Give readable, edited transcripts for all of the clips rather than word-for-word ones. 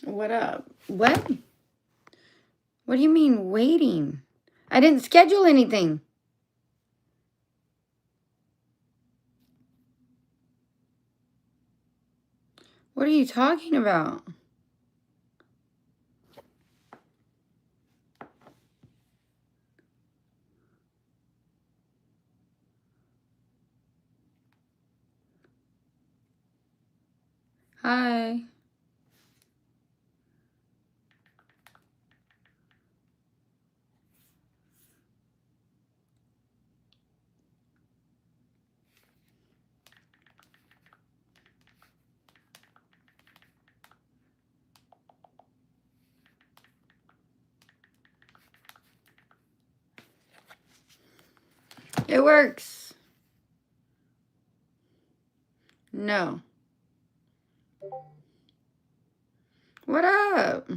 What up? What? What do you mean waiting? I didn't schedule anything. What are you talking about? Hi. It works. No. What up?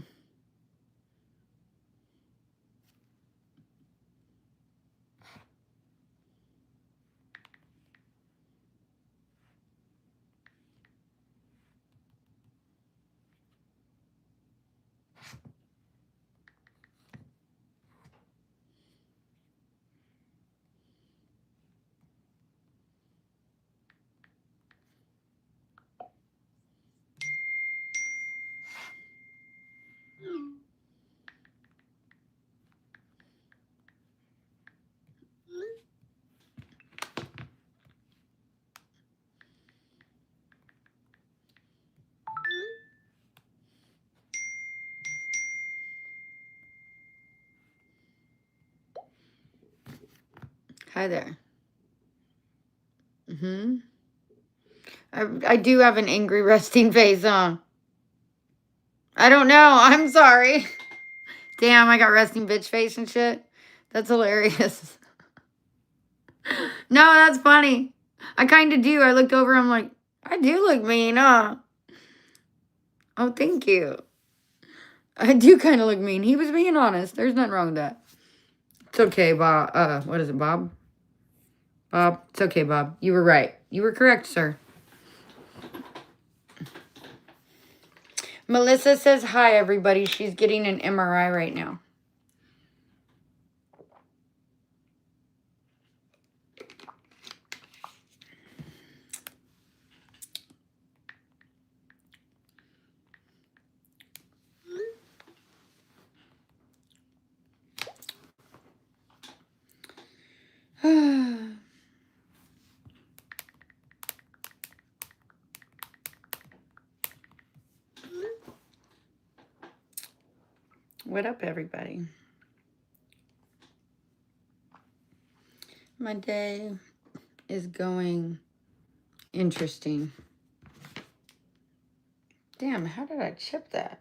Hi there. I do have an angry resting face, huh? I don't know. I'm sorry. Damn, I got resting bitch face and shit. That's hilarious. No, that's funny. I kind of do. I looked over. I'm like, I do look mean, huh? Oh, thank you. I do kind of look mean. He was being honest. There's nothing wrong with that. It's okay, Bob. What is it, Bob? Bob. It's okay, Bob. You were right. You were correct, sir. Melissa says hi, everybody. She's getting an MRI right now. What up, everybody? My day is going interesting. Damn, how did I chip that?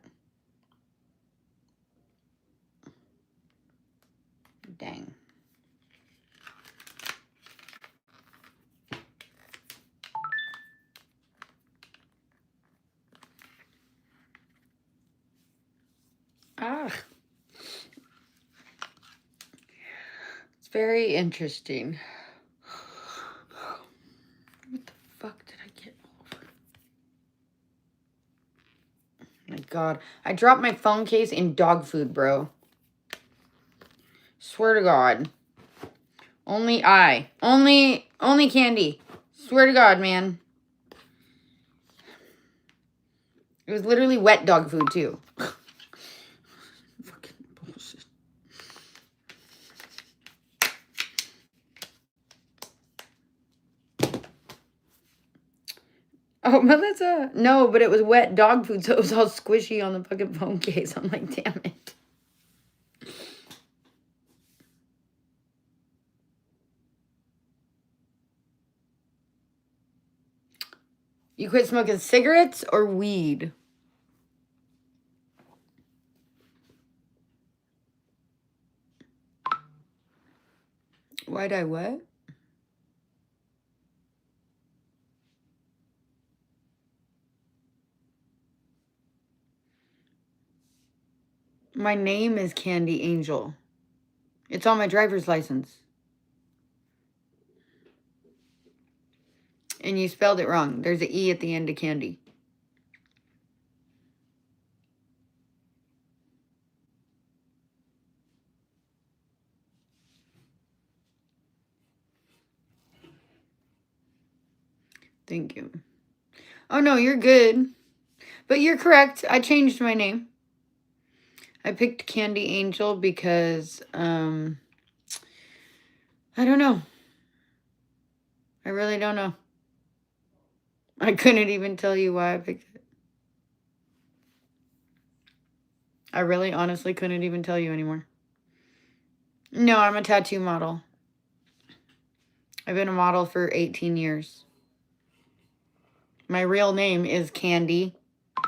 Dang. Ah. It's very interesting. What the fuck did I get over? My God. I dropped my phone case in dog food, bro. Swear to God. Only candy. Swear to God, man. It was literally wet dog food, too. Fucking bullshit. Oh, Melissa. No, but it was wet dog food, so it was all squishy on the fucking phone case. I'm like, damn it. You quit smoking cigarettes or weed? Why'd I what? My name is Candy Angel. It's on my driver's license. And you spelled it wrong. There's an E at the end of Candy. Thank you. Oh, no, you're good. But you're correct. I changed my name. I picked Candy Angel because, I don't know. I really don't know. I couldn't even tell you why I picked it. I really honestly couldn't even tell you anymore. No, I'm a tattoo model. I've been a model for 18 years. My real name is Candy.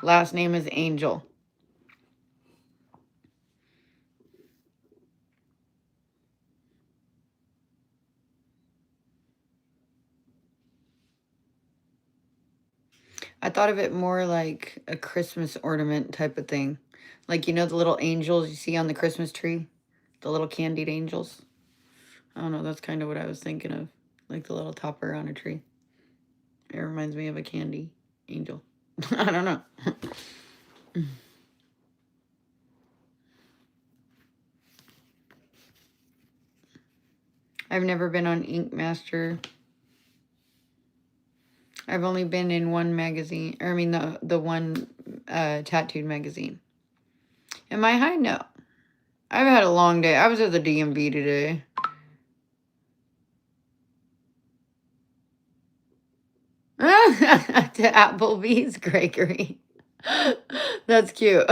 Last name is Angel. I thought of it more like a Christmas ornament type of thing. Like, you know, the little angels you see on the Christmas tree? The little candied angels. I don't know, that's kind of what I was thinking of. Like the little topper on a tree. It reminds me of a candy angel. I don't know. I've never been on Ink Master. I've only been in one magazine. Or I mean the one tattooed magazine. Am I high? No. I've had a long day. I was at the DMV today. To Applebee's, Gregory. That's cute.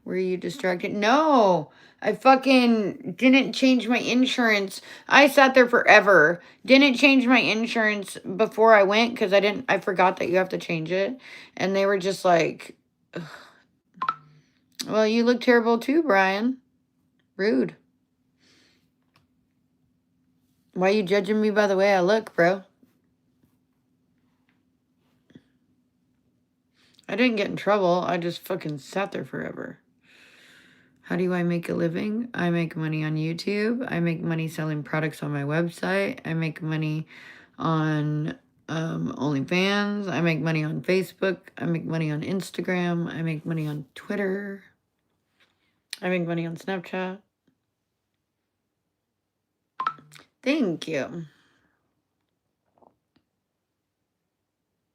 Were you distracted? No. I fucking didn't change my insurance. I sat there forever. Didn't change my insurance before I went because I forgot that you have to change it. And they were just like, ugh. Well, you look terrible too, Brian. Rude. Why you judging me by the way I look, bro? I didn't get in trouble. I just fucking sat there forever. How do I make a living? I make money on YouTube. I make money selling products on my website. I make money on OnlyFans. I make money on Facebook. I make money on Instagram. I make money on Twitter. I make money on Snapchat. Thank you.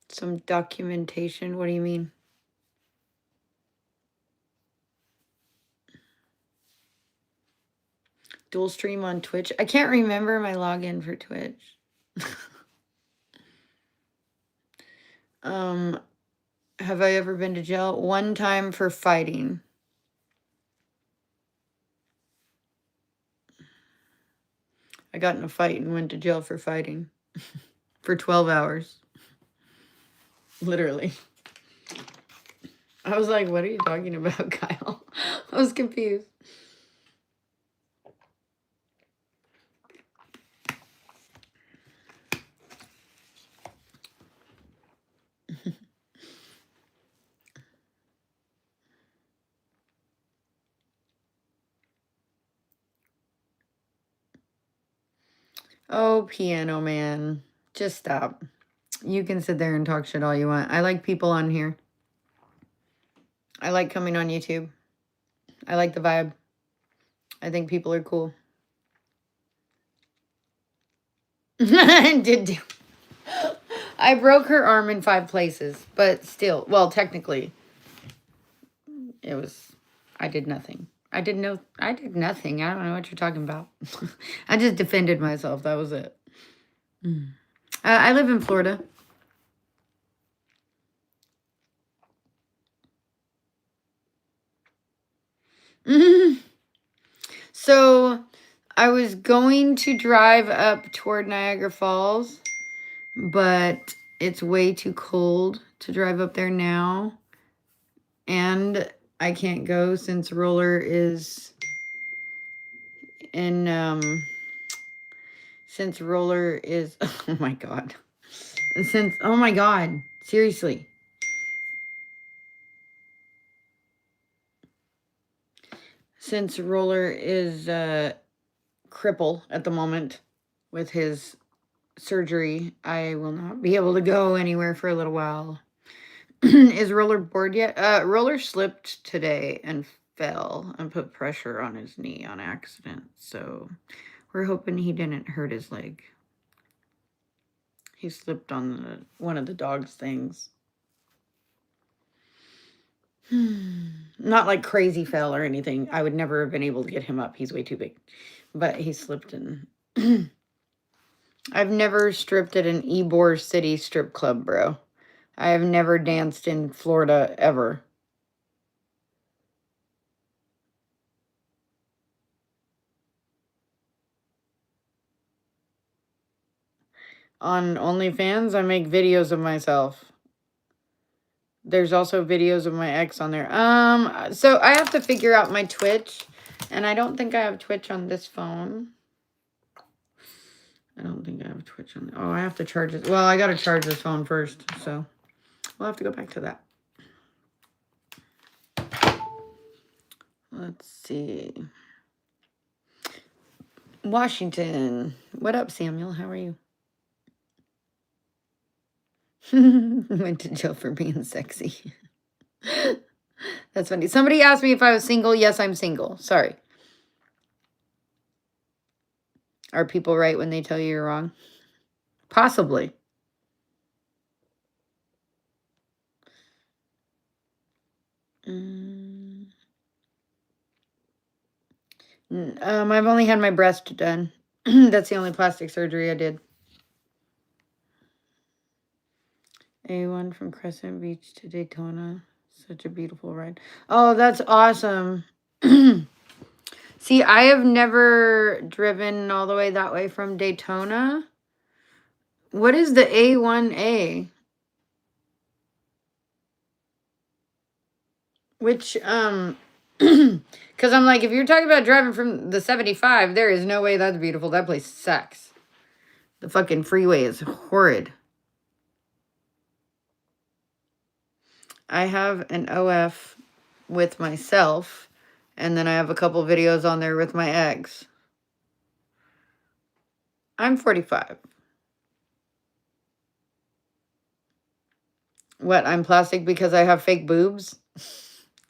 Some documentation. What do you mean? Dual stream on Twitch. I can't remember my login for Twitch. Have I ever been to jail? One time for fighting. I got in a fight and went to jail for fighting. For 12 hours. Literally. I was like, what are you talking about, Kyle? I was confused. Oh, Piano Man. Just stop. You can sit there and talk shit all you want. I like people on here. I like coming on YouTube. I like the vibe. I think people are cool. I broke her arm in 5 places, but still, well, technically, it was, I did nothing. I did nothing. I don't know what you're talking about. I just defended myself. That was it. I live in Florida. So I was going to drive up toward Niagara Falls, but it's way too cold to drive up there now. And I can't go since Roller is in, since Roller is, oh my God. Oh my God, seriously. Since Roller is crippled at the moment with his surgery, I will not be able to go anywhere for a little while. Is Roller bored yet? Roller slipped today and fell and put pressure on his knee on accident. So we're hoping he didn't hurt his leg. He slipped on one of the dog's things. Not like crazy fell or anything. I would never have been able to get him up. He's way too big. But he slipped in. I've never stripped at an Ybor City strip club, bro. I have never danced in Florida ever. On OnlyFans, I make videos of myself. There's also videos of my ex on there. So I have to figure out my Twitch. And I don't think I have Twitch on this phone. I don't think I have Twitch on. Oh, I have to charge it. Well, I got to charge this phone first. So we'll have to go back to that. Let's see. Washington. What up, Samuel? How are you? Went to jail for being sexy. That's funny. Somebody asked me if I was single. Yes, I'm single. Sorry. Are people right when they tell you you're wrong? Possibly. I've only had my breast done. That's the only plastic surgery I did. A1 from Crescent Beach to Daytona. Such a beautiful ride. Oh, that's awesome. See, I have never driven all the way that way from Daytona. What is the A1A? Which, because I'm like, if you're talking about driving from the 75, there is no way that's beautiful. That place sucks. The fucking freeway is horrid. I have an OF with myself, and then I have a couple videos on there with my ex. I'm 45. What, I'm plastic because I have fake boobs?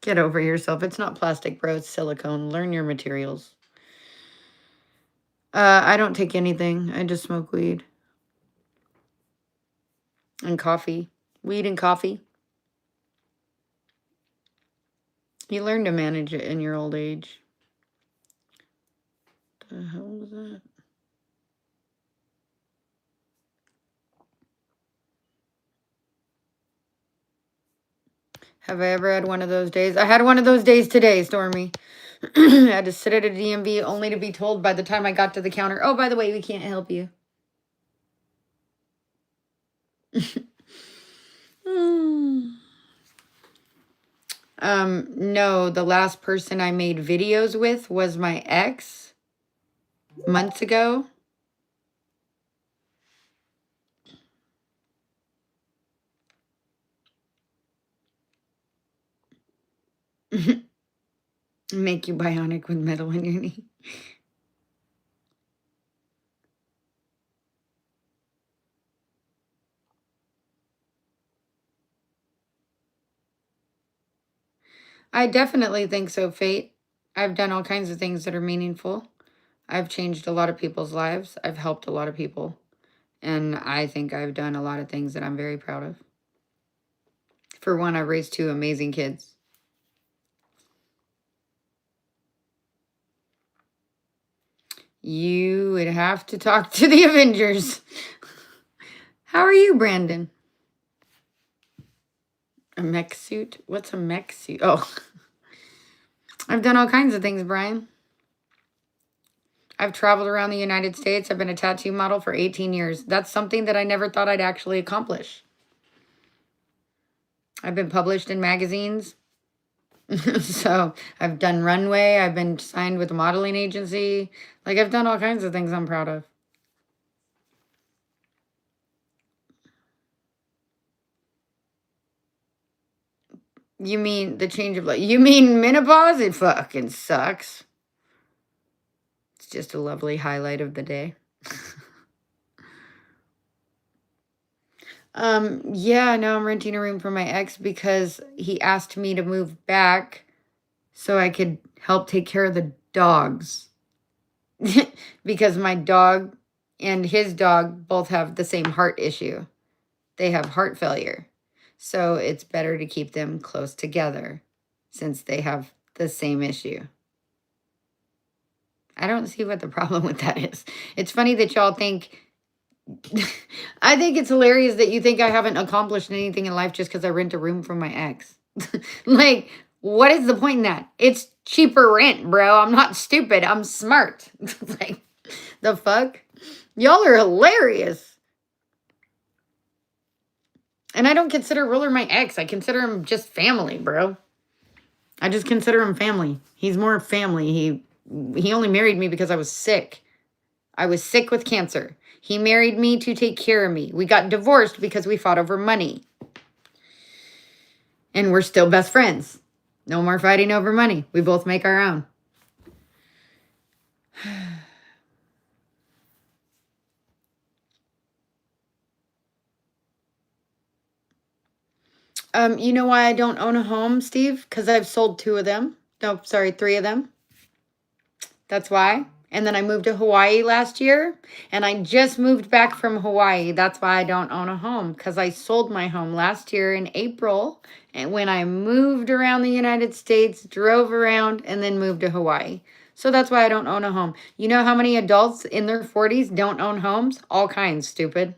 Get over yourself. It's not plastic, bro. It's silicone. Learn your materials. I don't take anything. I just smoke weed. And coffee. Weed and coffee. You learn to manage it in your old age. What the hell was that? Have I ever had one of those days? I had one of those days today, Stormy. I had to sit at a DMV only to be told by the time I got to the counter, oh, by the way, we can't help you. No, the last person I made videos with was my ex months ago. Make you bionic with metal in your knee. I definitely think so, Fate. I've done all kinds of things that are meaningful. I've changed a lot of people's lives. I've helped a lot of people. And I think I've done a lot of things that I'm very proud of. For one, I raised 2 amazing kids. You would have to talk to the Avengers. How are you, Brandon? A mech suit? What's a mech suit? Oh. I've done all kinds of things, Brian. I've traveled around the United States. I've been a tattoo model for 18 years. That's something that I never thought I'd actually accomplish. I've been published in magazines. So I've done runway. I've been signed with a modeling agency. Like, I've done all kinds of things I'm proud of. You mean the change of life? You mean menopause? It fucking sucks. It's just a lovely highlight of the day. Yeah, now I'm renting a room for my ex because he asked me to move back so I could help take care of the dogs. Because my dog and his dog both have the same heart issue. They have heart failure. So it's better to keep them close together since they have the same issue. I don't see what the problem with that is. It's funny that y'all think, I think it's hilarious that you think I haven't accomplished anything in life just because I rent a room from my ex. Like, what is the point in that? It's cheaper rent, bro. I'm not stupid. I'm smart. Like, the fuck? Y'all are hilarious. And I don't consider Ruler my ex. I consider him just family, bro. I just consider him family. He's more family. He only married me because I was sick. I was sick with cancer. He married me to take care of me. We got divorced because we fought over money. And we're still best friends. No more fighting over money. We both make our own. You know why I don't own a home, Steve? Because I've sold 2 of them. No, sorry, 3 of them. That's why. And then I moved to Hawaii last year. And I just moved back from Hawaii. That's why I don't own a home. Because I sold my home last year in April. And when I moved around the United States, drove around, and then moved to Hawaii. So that's why I don't own a home. You know how many adults in their 40s don't own homes? All kinds, stupid.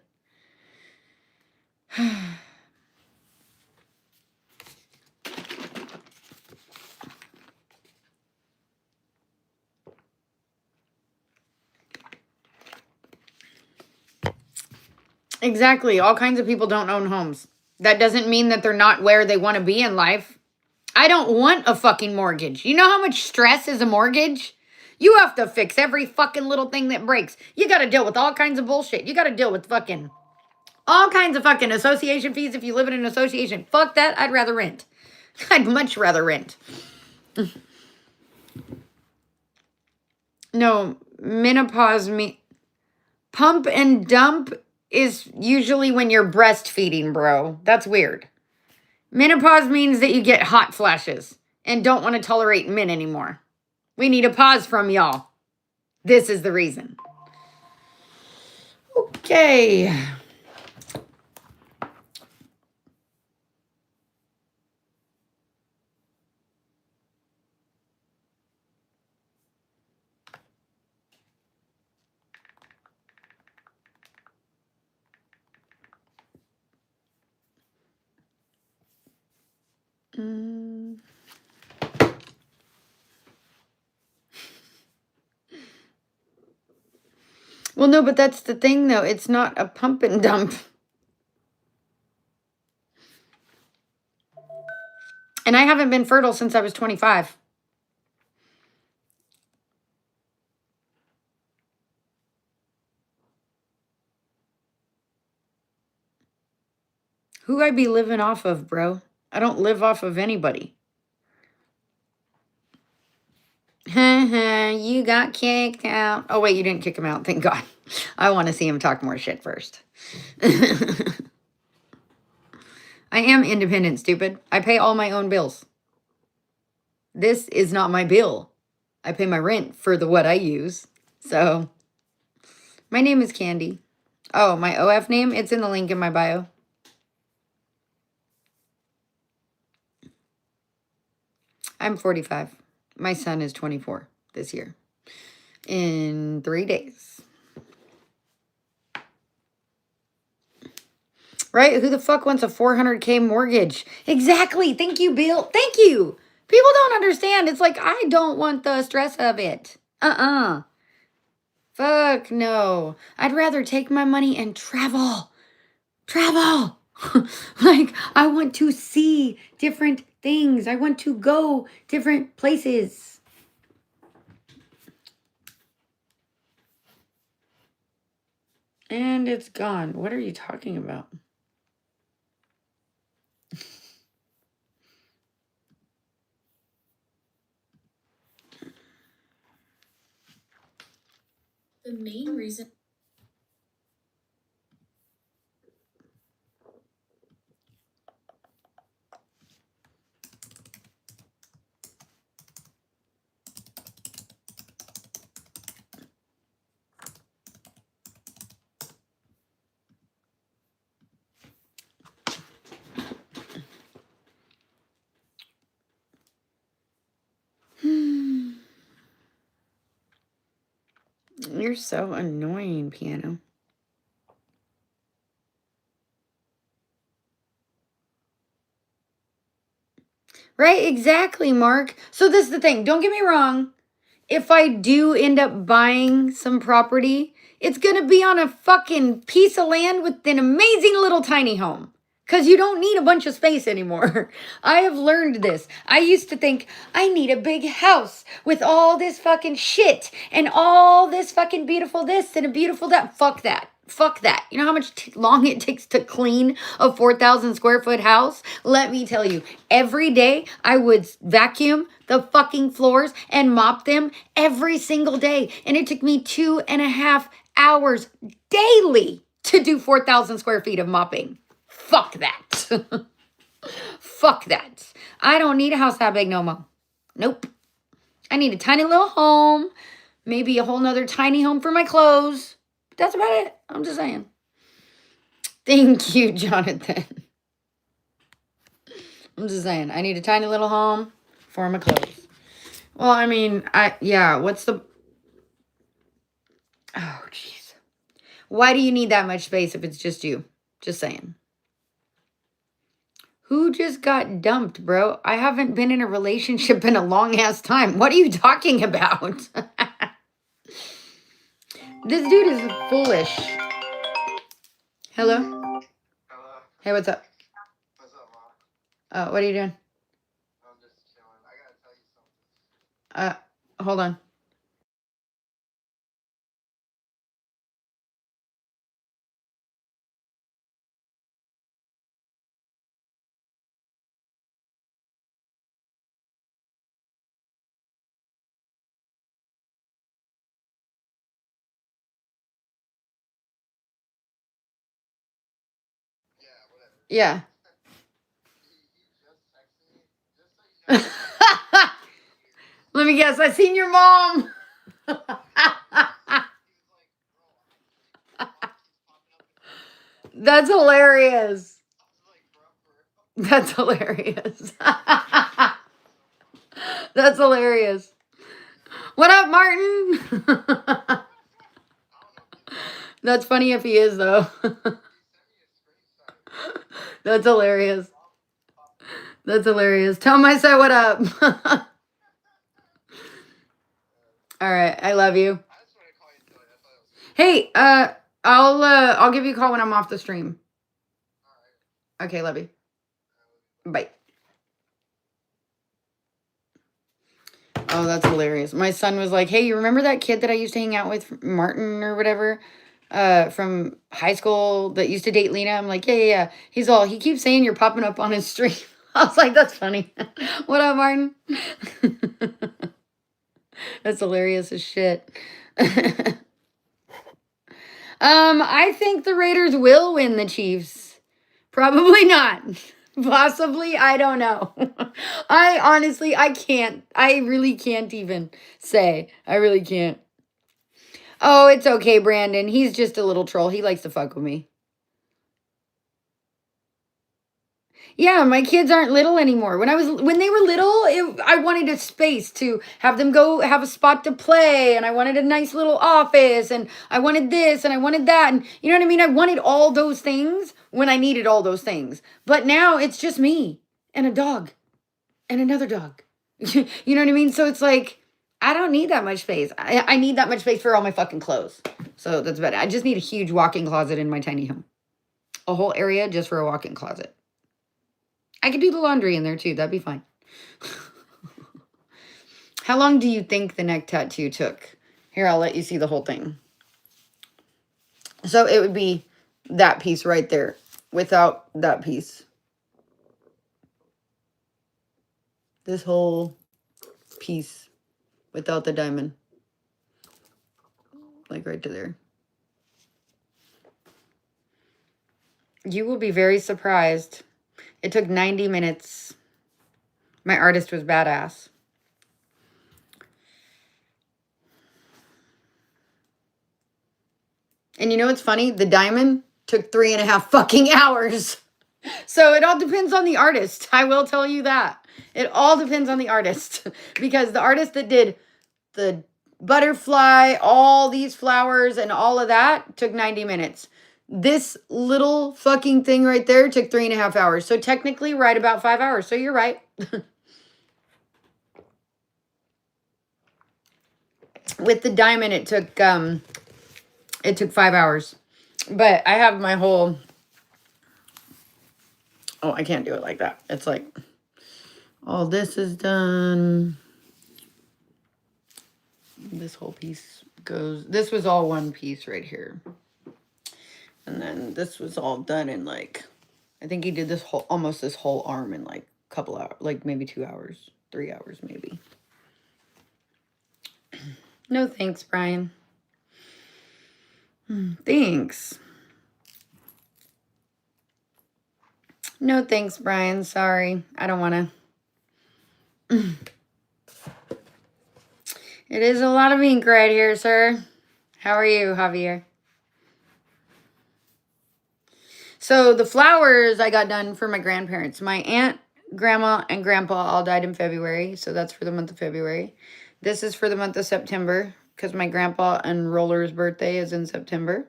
Exactly. All kinds of people don't own homes. That doesn't mean that they're not where they want to be in life. I don't want a fucking mortgage. You know how much stress is a mortgage? You have to fix every fucking little thing that breaks. You got to deal with all kinds of bullshit. You got to deal with fucking all kinds of fucking association fees if you live in an association. Fuck that. I'd rather rent. I'd much rather rent. No, menopause pump and dump is usually when you're breastfeeding, bro. That's weird. Menopause means that you get hot flashes and don't want to tolerate men anymore. We need a pause from y'all. This is the reason. Okay. Well, no, but that's the thing, though. It's not a pump and dump. And I haven't been fertile since I was 25. Who I be living off of, bro? I don't live off of anybody. You got kicked out. Oh, wait, you didn't kick him out. Thank God. I want to see him talk more shit first. I am independent, stupid. I pay all my own bills. This is not my bill. I pay my rent for the what I use. So, my name is Candy. Oh, my OF name? It's in the link in my bio. I'm 45. My son is 24 this year. In 3 days. Right? Who the fuck wants a $400K mortgage? Exactly. Thank you, Bill. Thank you. People don't understand. It's like, I don't want the stress of it. Fuck no. I'd rather take my money and travel. Travel. Like, I want to see different things. I want to go different places. And it's gone. What are you talking about? The main reason. You're so annoying, piano. Right, exactly, Mark. So this is the thing. Don't get me wrong. If I do end up buying some property, it's going to be on a fucking piece of land with an amazing little tiny home. Because you don't need a bunch of space anymore. I have learned this. I used to think, I need a big house with all this fucking shit and all this fucking beautiful this and a beautiful that. Fuck that. Fuck that. You know how much long it takes to clean a 4,000 square foot house? Let me tell you, every day I would vacuum the fucking floors and mop them every single day. And it took me 2.5 hours daily to do 4,000 square feet of mopping. Fuck that. Fuck that. I don't need a house that big no more. Nope. I need a tiny little home. Maybe a whole nother tiny home for my clothes. But that's about it. I'm just saying. Thank you, Jonathan. I'm just saying. I need a tiny little home for my clothes. Well, I mean, what's the... Oh, jeez. Why do you need that much space if it's just you? Just saying. Who just got dumped, bro? I haven't been in a relationship in a long-ass time. What are you talking about? This dude is foolish. Hello? Hello. Hey, what's up? What's up, Mom? What are you doing? I'm just chilling. I gotta tell you something. Hold on. Yeah, whatever. Yeah. He just texted me. Just so you know. Let me guess. I seen your mom. He was like, bro, That's hilarious. I was like, bro. That's hilarious. That's hilarious. What up, Martin? That's funny if he is, though. That's hilarious. That's hilarious. Tell him I said what up. All right. I love you. I just wanted to call you and tell you. I thought it was Hey, I'll give you a call when I'm off the stream. alright. Okay, love you. Bye. Oh, that's hilarious. My son was like, hey, you remember that kid that I used to hang out with, Martin or whatever, from high school that used to date Lena? I'm like, yeah. He keeps saying you're popping up on his stream. I was like, that's funny. What up, Martin? That's hilarious as shit. I think the Raiders will win the Chiefs. Probably not. Possibly, I don't know. I can't. I really can't even say. I really can't. Oh, it's okay, Brandon. He's just a little troll. He likes to fuck with me. Yeah, my kids aren't little anymore. When they were little, I wanted a space to have them go have a spot to play, and I wanted a nice little office, and I wanted this, and I wanted that, and you know what I mean? I wanted all those things when I needed all those things. But now it's just me and a dog and another dog. You know what I mean? So it's like, I don't need that much space. I need that much space for all my fucking clothes. So that's better. I just need a huge walk-in closet in my tiny home. A whole area just for a walk-in closet. I could do the laundry in there too. That'd be fine. How long do you think the neck tattoo took? Here, I'll let you see the whole thing. So it would be that piece right there without that piece. This whole piece without the diamond. Like right to there. You will be very surprised. It took 90 minutes. My artist was badass. And you know what's funny? The diamond took 3.5 fucking hours. So it all depends on the artist. I will tell you that. It all depends on the artist. Because the artist that did the butterfly, all these flowers and all of that took 90 minutes. This little fucking thing right there took 3.5 hours. So technically right about 5 hours. So you're right. With the diamond, it took 5 hours. But I have my whole, oh, I can't do it like that. It's like, all this is done. This whole piece goes, this was all one piece right here. And then this was all done in like, I think he did this whole, almost this whole arm in like a couple hours, like maybe 2 hours, 3 hours maybe. No thanks, Brian. Thanks. No thanks, Brian. Sorry. I don't want to. It is a lot of ink right here, sir. How are you, Javier? So the flowers I got done for my grandparents. My aunt, grandma, and grandpa all died in February. So that's for the month of February. This is for the month of September because my grandpa and Roller's birthday is in September.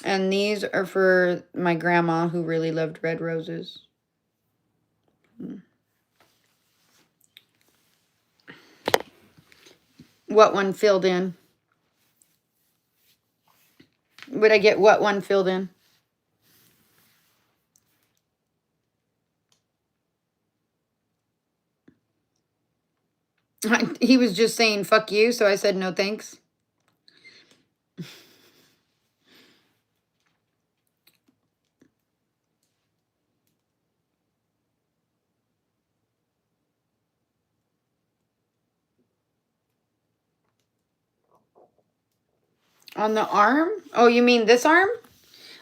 And these are for my grandma who really loved red roses. What one filled in? Would I get what one filled in? He was just saying, fuck you, so I said no thanks. On the arm? Oh, you mean this arm?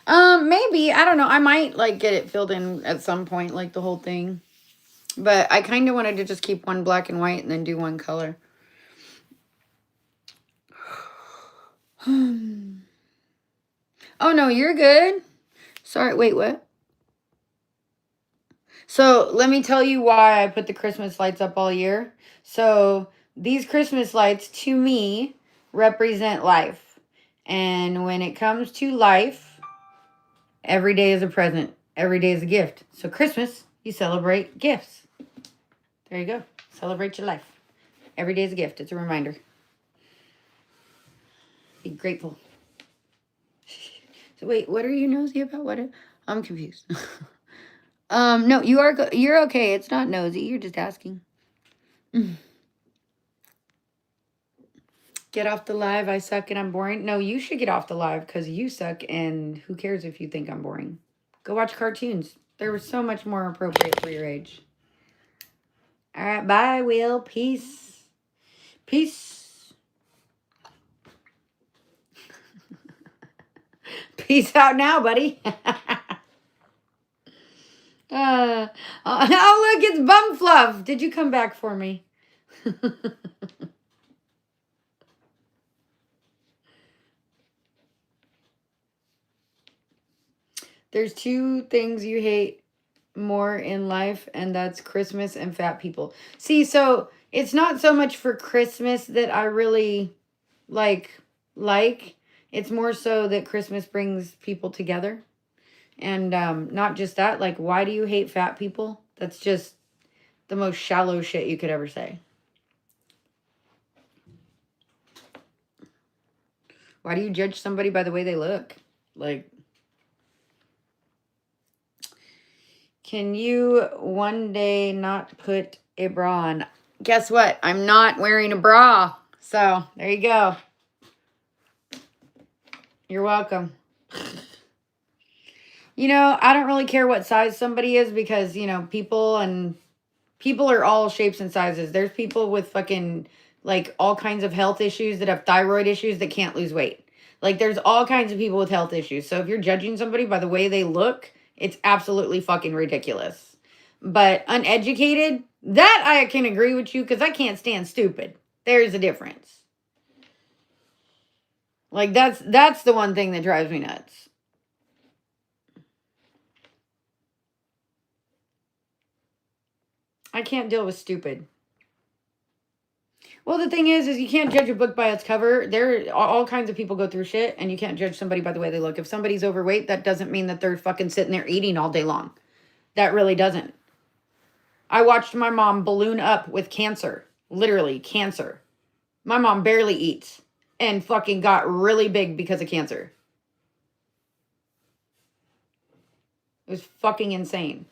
Maybe. I don't know. I might, like, get it filled in at some point, like, the whole thing. But I kind of wanted to just keep one black and white and then do one color. Oh, no, you're good. Sorry, wait, what? So, let me tell you why I put the Christmas lights up all year. So, these Christmas lights, to me, represent life. And when it comes to life, every day is a present. Every day is a gift. So, Christmas, you celebrate gifts. There you go. Celebrate your life. Every day is a gift. It's a reminder. Be grateful. So wait, what are you nosy about? What? I'm confused. No, you're okay. It's not nosy. You're just asking. Get off the live. I suck and I'm boring. No, you should get off the live because you suck and who cares if you think I'm boring. Go watch cartoons. They're so much more appropriate for your age. All right, bye, Will. Peace. Peace. Peace out now, buddy. Oh, look, it's Bum Fluff. Did you come back for me? There's 2 things you hate more in life, and that's Christmas and fat people. See, so it's not so much for Christmas that I really like. It's more so that Christmas brings people together. And not just that, like, why do you hate fat people? That's just the most shallow shit you could ever say. Why do you judge somebody by the way they look? Like, can you one day not put a bra on? Guess what? I'm not wearing a bra. So, there you go. You're welcome. You know, I don't really care what size somebody is because, you know, people are all shapes and sizes. There's people with fucking, like, all kinds of health issues that have thyroid issues that can't lose weight. Like, there's all kinds of people with health issues. So if you're judging somebody by the way they look, it's absolutely fucking ridiculous. But uneducated, that I can agree with you because I can't stand stupid. There's a difference. Like, that's the one thing that drives me nuts. I can't deal with stupid. Well, the thing is you can't judge a book by its cover. There, all kinds of people go through shit, and you can't judge somebody by the way they look. If somebody's overweight, that doesn't mean that they're fucking sitting there eating all day long. That really doesn't. I watched my mom balloon up with cancer. Literally, cancer. My mom barely eats and fucking got really big because of cancer. It was fucking insane.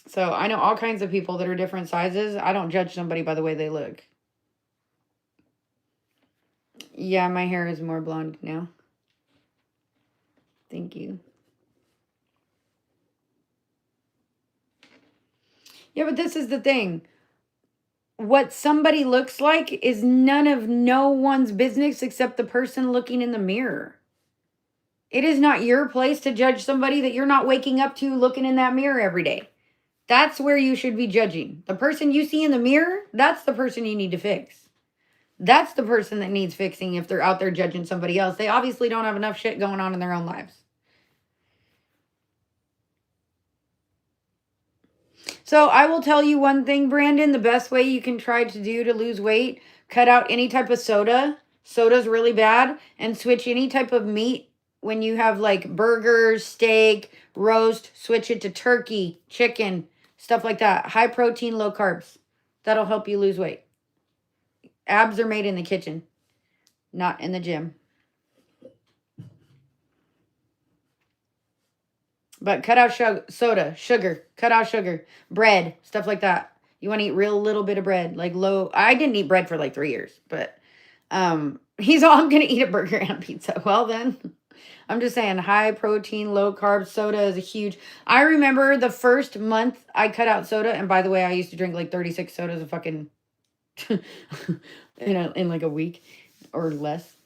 So I know all kinds of people that are different sizes. I don't judge somebody by the way they look. Yeah, my hair is more blonde now. Thank you. Yeah, but this is the thing. What somebody looks like is none of no one's business except the person looking in the mirror. It is not your place to judge somebody that you're not waking up to looking in that mirror every day. That's where you should be judging. The person you see in the mirror, that's the person you need to fix. That's the person that needs fixing if they're out there judging somebody else. They obviously don't have enough shit going on in their own lives. So I will tell you one thing, Brandon. The best way you can try to do to lose weight, cut out any type of soda. Soda's really bad. And switch any type of meat. When you have like burgers, steak, roast, switch it to turkey, chicken, stuff like that. High protein, low carbs. That'll help you lose weight. Abs are made in the kitchen, not in the gym. But cut out soda, sugar, cut out sugar, bread, stuff like that. You want to eat real little bit of bread, like low. I didn't eat bread for like 3 years, but he's all, I'm going to eat a burger and a pizza. Well, then I'm just saying high protein, low carb soda is a huge. I remember the first month I cut out soda. And by the way, I used to drink like 36 sodas a fucking in like a week or less.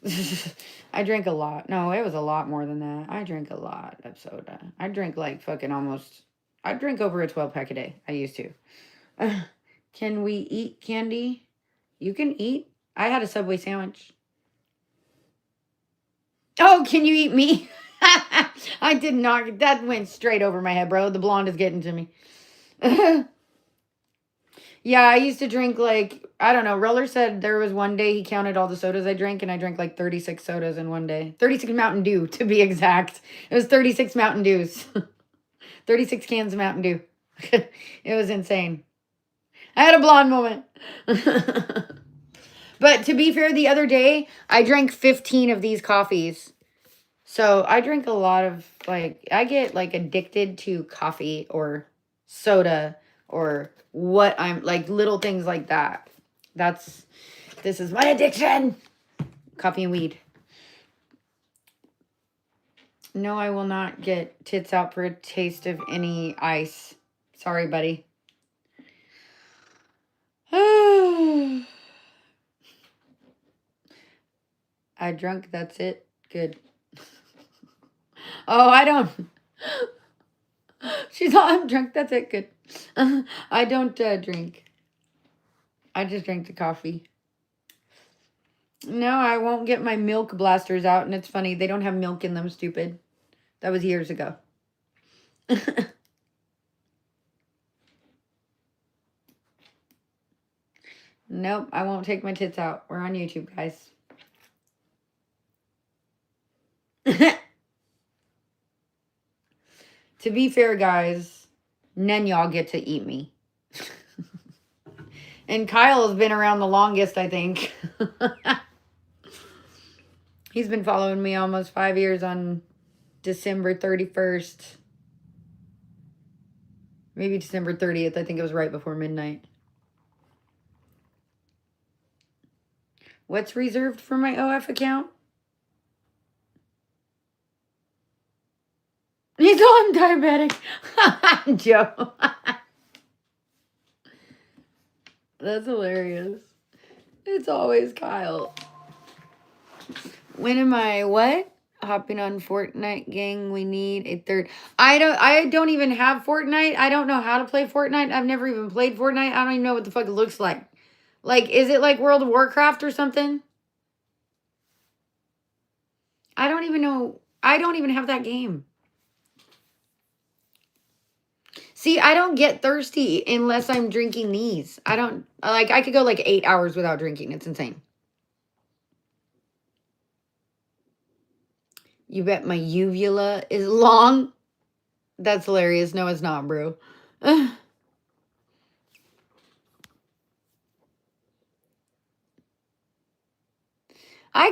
I drank a lot. No, it was a lot more than that. I drank a lot of soda. I drank like fucking almost, I drink over a 12 pack a day. I used to. Can we eat candy? You can eat. I had a Subway sandwich. Oh, can you eat me? I did not. That went straight over my head, bro. The blonde is getting to me. Yeah, I used to drink like, I don't know. Roller said there was one day he counted all the sodas I drank, and I drank like 36 sodas in one day. 36 Mountain Dew, to be exact. It was 36 Mountain Dews. 36 cans of Mountain Dew. It was insane. I had a blonde moment. But to be fair, the other day, I drank 15 of these coffees. So I drink a lot of, like, I get like addicted to coffee or soda or what I'm like, little things like that. This is my addiction. Coffee and weed. No, I will not get tits out for a taste of any ice. Sorry, buddy. I drunk, that's it. Good. Oh, I don't. She's all, I'm drunk, that's it. Good. I don't drink. I just drink the coffee. No, I won't get my milk blasters out. And it's funny, they don't have milk in them, stupid. That was years ago. Nope, I won't take my tits out. We're on YouTube, guys. To be fair, guys, none y'all get to eat me. And Kyle has been around the longest, I think. He's been following me almost 5 years on December 31st. Maybe December 30th. I think it was right before midnight. What's reserved for my OF account? He's all, I'm diabetic. Joe. That's hilarious. It's always Kyle. When am I, what? Hopping on Fortnite, gang. We need a third. I don't even have Fortnite. I don't know how to play Fortnite. I've never even played Fortnite. I don't even know what the fuck it looks like. Like, is it like World of Warcraft or something? I don't even know. I don't even have that game. See, I don't get thirsty unless I'm drinking these. I don't, like, I could go like 8 hours without drinking. It's insane. You bet my uvula is long? That's hilarious. No, it's not, bro. I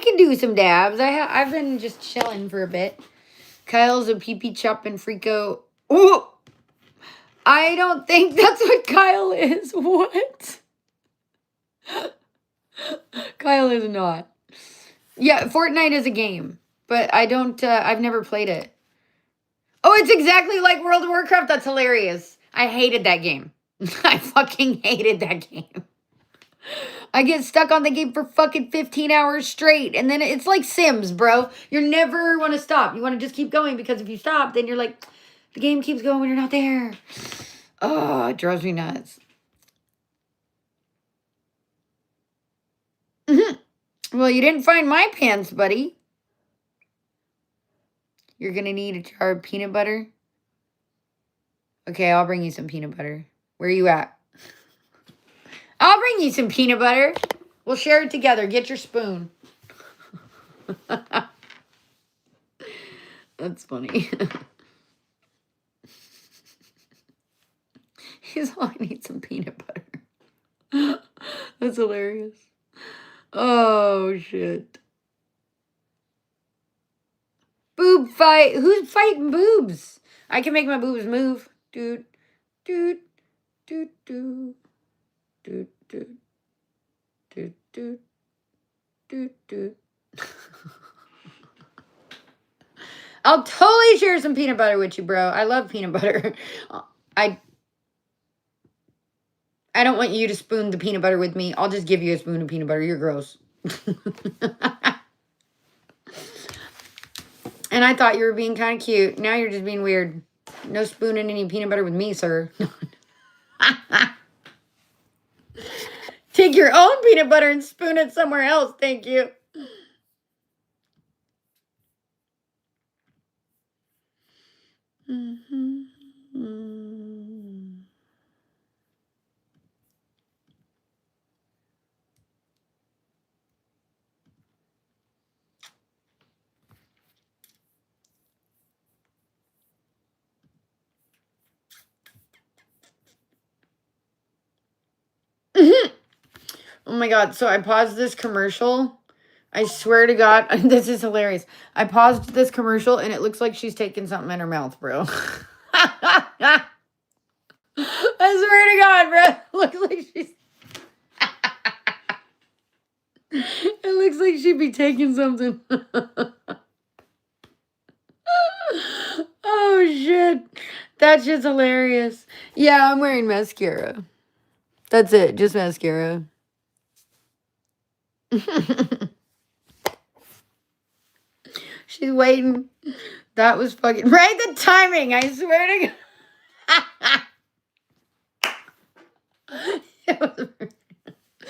can do some dabs. I've been just chilling for a bit. Kyle's a pee-pee chopping freako. Ooh! I don't think that's what Kyle is. What? Kyle is not. Yeah, Fortnite is a game, but I don't, I've never played it. Oh, it's exactly like World of Warcraft. That's hilarious. I hated that game. I fucking hated that game. I get stuck on the game for fucking 15 hours straight. And then it's like Sims, bro. You never want to stop. You want to just keep going because if you stop, then you're like, the game keeps going when you're not there. Oh, it drives me nuts. Well, you didn't find my pants, buddy. You're going to need a jar of peanut butter. Okay, I'll bring you some peanut butter. Where are you at? I'll bring you some peanut butter. We'll share it together. Get your spoon. That's funny. He's all, I need some peanut butter. That's hilarious. Oh, shit. Boob fight. Who's fighting boobs? I can make my boobs move. Dude. Dude. Dude. Dude. Dude. Dude. Dude. Dude. Dude. Dude. I'll totally share some peanut butter with you, bro. I love peanut butter. I don't want you to spoon the peanut butter with me. I'll just give you a spoon of peanut butter. You're gross. And I thought you were being kind of cute. Now you're just being weird. No spooning any peanut butter with me, sir. Take your own peanut butter and spoon it somewhere else. Thank you. Oh my God. So I paused this commercial. I swear to God, this is hilarious. I paused this commercial and it looks like she's taking something in her mouth, bro. I swear to God, bro. It looks like she's... It looks like she'd be taking something. Oh, shit. That shit's hilarious. Yeah, I'm wearing mascara. That's it. Just mascara. She's waiting. That was fucking... Right, the timing. I swear to God.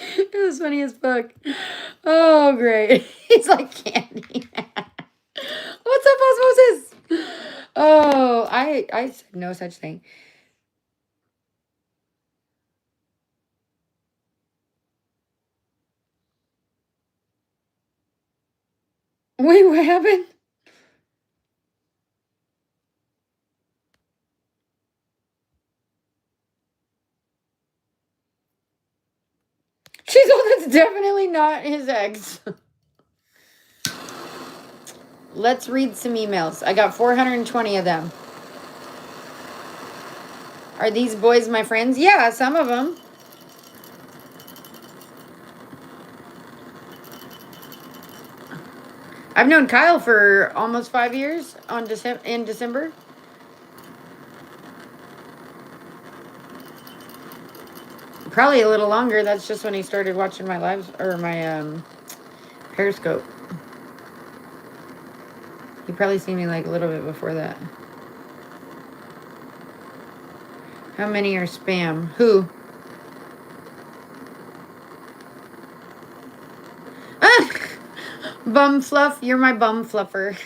It was funny as fuck. Oh, great. He's like candy. What's up, Osmosis? Oh, I said no such thing. Wait, what happened? She's oh, that's definitely not his ex. Let's read some emails. I got 420 of them. Are these boys my friends? Yeah, some of them. I've known Kyle for almost 5 years in December. Probably a little longer. That's just when he started watching my lives or my Periscope. He probably seen me like a little bit before that. How many are spam? Who? Bum fluff, you're my bum fluffer.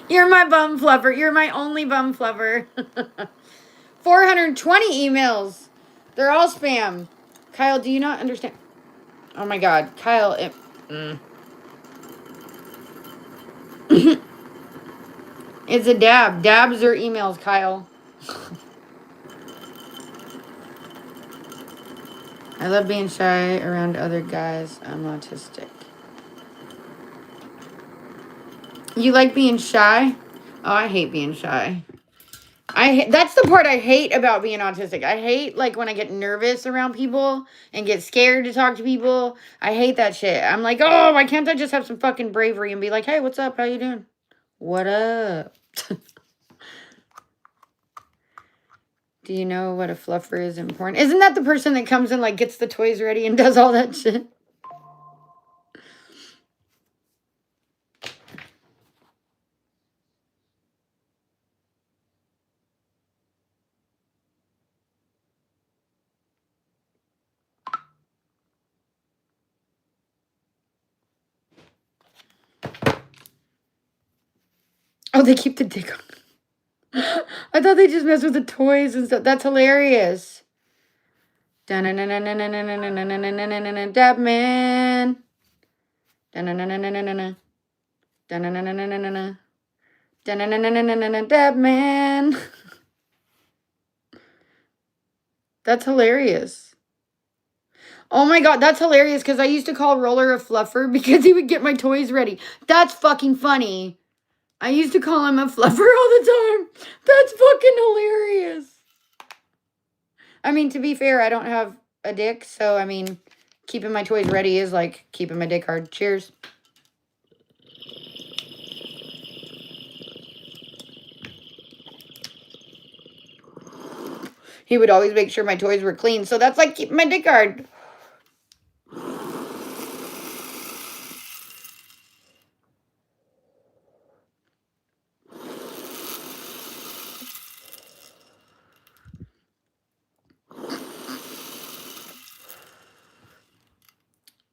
You're my bum fluffer. You're my only bum fluffer. 420 emails. They're all spam. Kyle, do you not understand? Oh my God. Kyle, it's a dab. Dabs are emails, Kyle. I love being shy around other guys. I'm autistic. You like being shy? Oh, I hate being shy. That's the part I hate about being autistic. I hate like when I get nervous around people and get scared to talk to people. I hate that shit. I'm like, oh, why can't I just have some fucking bravery and be like, hey, what's up? How you doing? What up? Do you know what a fluffer is in porn? Isn't that the person that comes and like gets the toys ready and does all that shit? Oh, they keep the dick on. I thought they just mess with the toys and stuff. That's hilarious. Dab man. Dab man. That's hilarious. Oh my God, that's hilarious because I used to call Roller a fluffer because he would get my toys ready. That's fucking funny. I used to call him a fluffer all the time. That's fucking hilarious. I mean, to be fair, I don't have a dick, so I mean, keeping my toys ready is like keeping my dick hard. Cheers. He would always make sure my toys were clean, so that's like keeping my dick hard.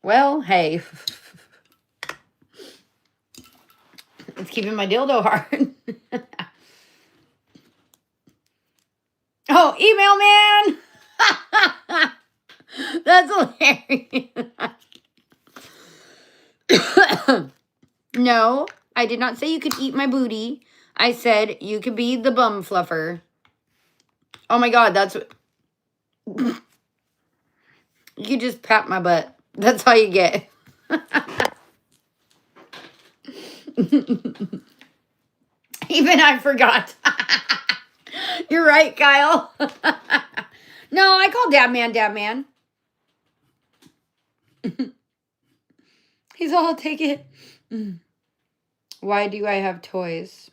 Well, hey. It's keeping my dildo hard. Oh, email man! That's hilarious. No, I did not say you could eat my booty. I said you could be the bum fluffer. Oh my God, that's what... You just pat my butt. That's all you get. Even I forgot. You're right, Kyle. No, I call Dab Man. He's all, I'll take it. Why do I have toys?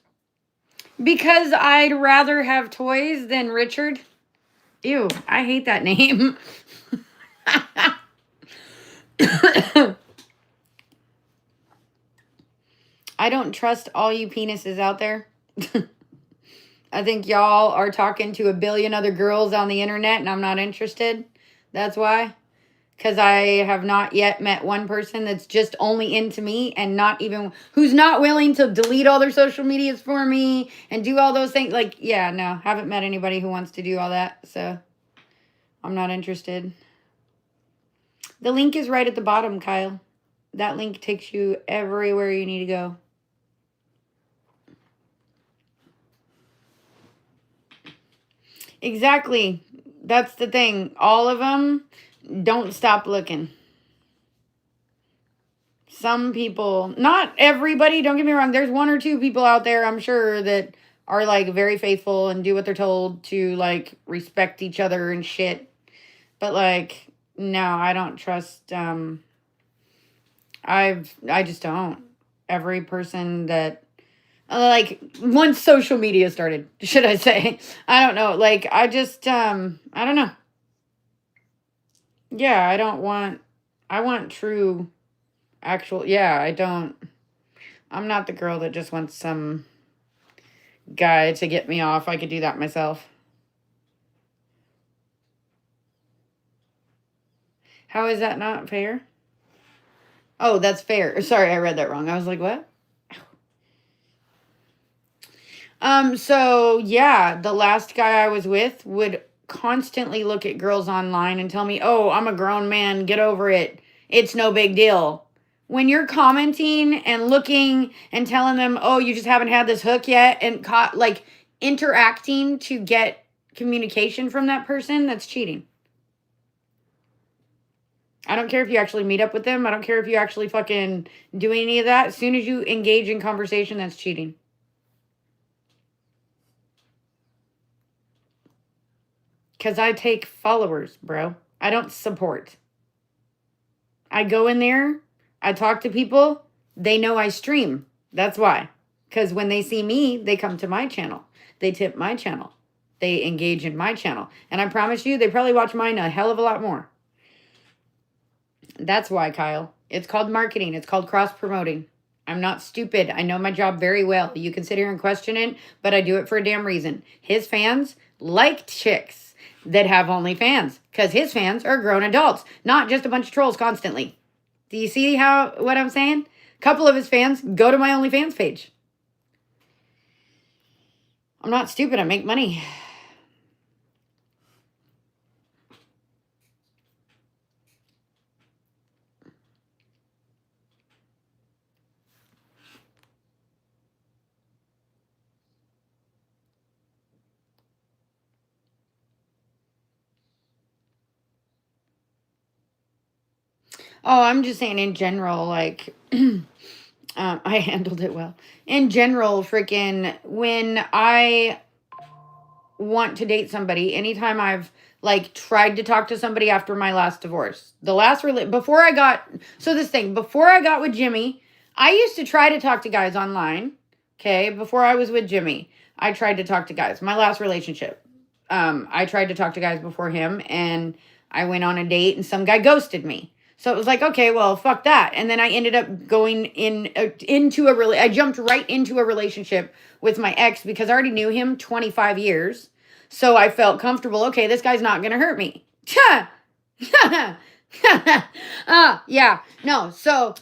Because I'd rather have toys than Richard. Ew, I hate that name. I don't trust all you penises out there. I think y'all are talking to a billion other girls on the internet and I'm not interested. That's why. Because I have not yet met one person that's just only into me and not even, who's not willing to delete all their social medias for me and do all those things. Like, yeah, no, haven't met anybody who wants to do all that. So I'm not interested. The link is right at the bottom, Kyle. That link takes you everywhere you need to go. Exactly. That's the thing. All of them, don't stop looking. Some people, not everybody, don't get me wrong. There's one or two people out there, I'm sure, that are like very faithful and do what they're told to like respect each other and shit. But like, no, I don't trust, I just don't. Every person that, like, once social media started, should I say, I don't know. Like, I just, I don't know. Yeah, I want true, actual, yeah, I'm not the girl that just wants some guy to get me off. I could do that myself. How is that not fair? Oh, that's fair. Sorry, I read that wrong. I was like, what? So yeah, the last guy I was with would constantly look at girls online and tell me, "Oh, I'm a grown man, get over it. It's no big deal." When you're commenting and looking and telling them, "Oh, you just haven't had this hook yet," and like interacting to get communication from that person, that's cheating. I don't care if you actually meet up with them. I don't care if you actually fucking do any of that. As soon as you engage in conversation, that's cheating. Because I take followers, bro. I don't support. I go in there, I talk to people, they know I stream. That's why. Because when they see me, they come to my channel. They tip my channel. They engage in my channel. And I promise you, they probably watch mine a hell of a lot more. That's why, Kyle. It's called marketing. It's called cross-promoting. I'm not stupid. I know my job very well. You can sit here and question it, but I do it for a damn reason. His fans like chicks that have OnlyFans because his fans are grown adults, not just a bunch of trolls constantly. Do you see what I'm saying? A couple of his fans go to my OnlyFans page. I'm not stupid. I make money. Oh, I'm just saying in general, like, I handled it well. In general, freaking, when I want to date somebody, anytime I've, like, tried to talk to somebody after my last divorce, before I got with Jimmy, I used to try to talk to guys online, okay? Before I was with Jimmy, I tried to talk to guys. My last relationship, I tried to talk to guys before him, and I went on a date, and some guy ghosted me. So it was like, okay, well, fuck that. And then I ended up going I jumped right into a relationship with my ex because I already knew him 25 years. So I felt comfortable. Okay, this guy's not going to hurt me. Yeah, no. So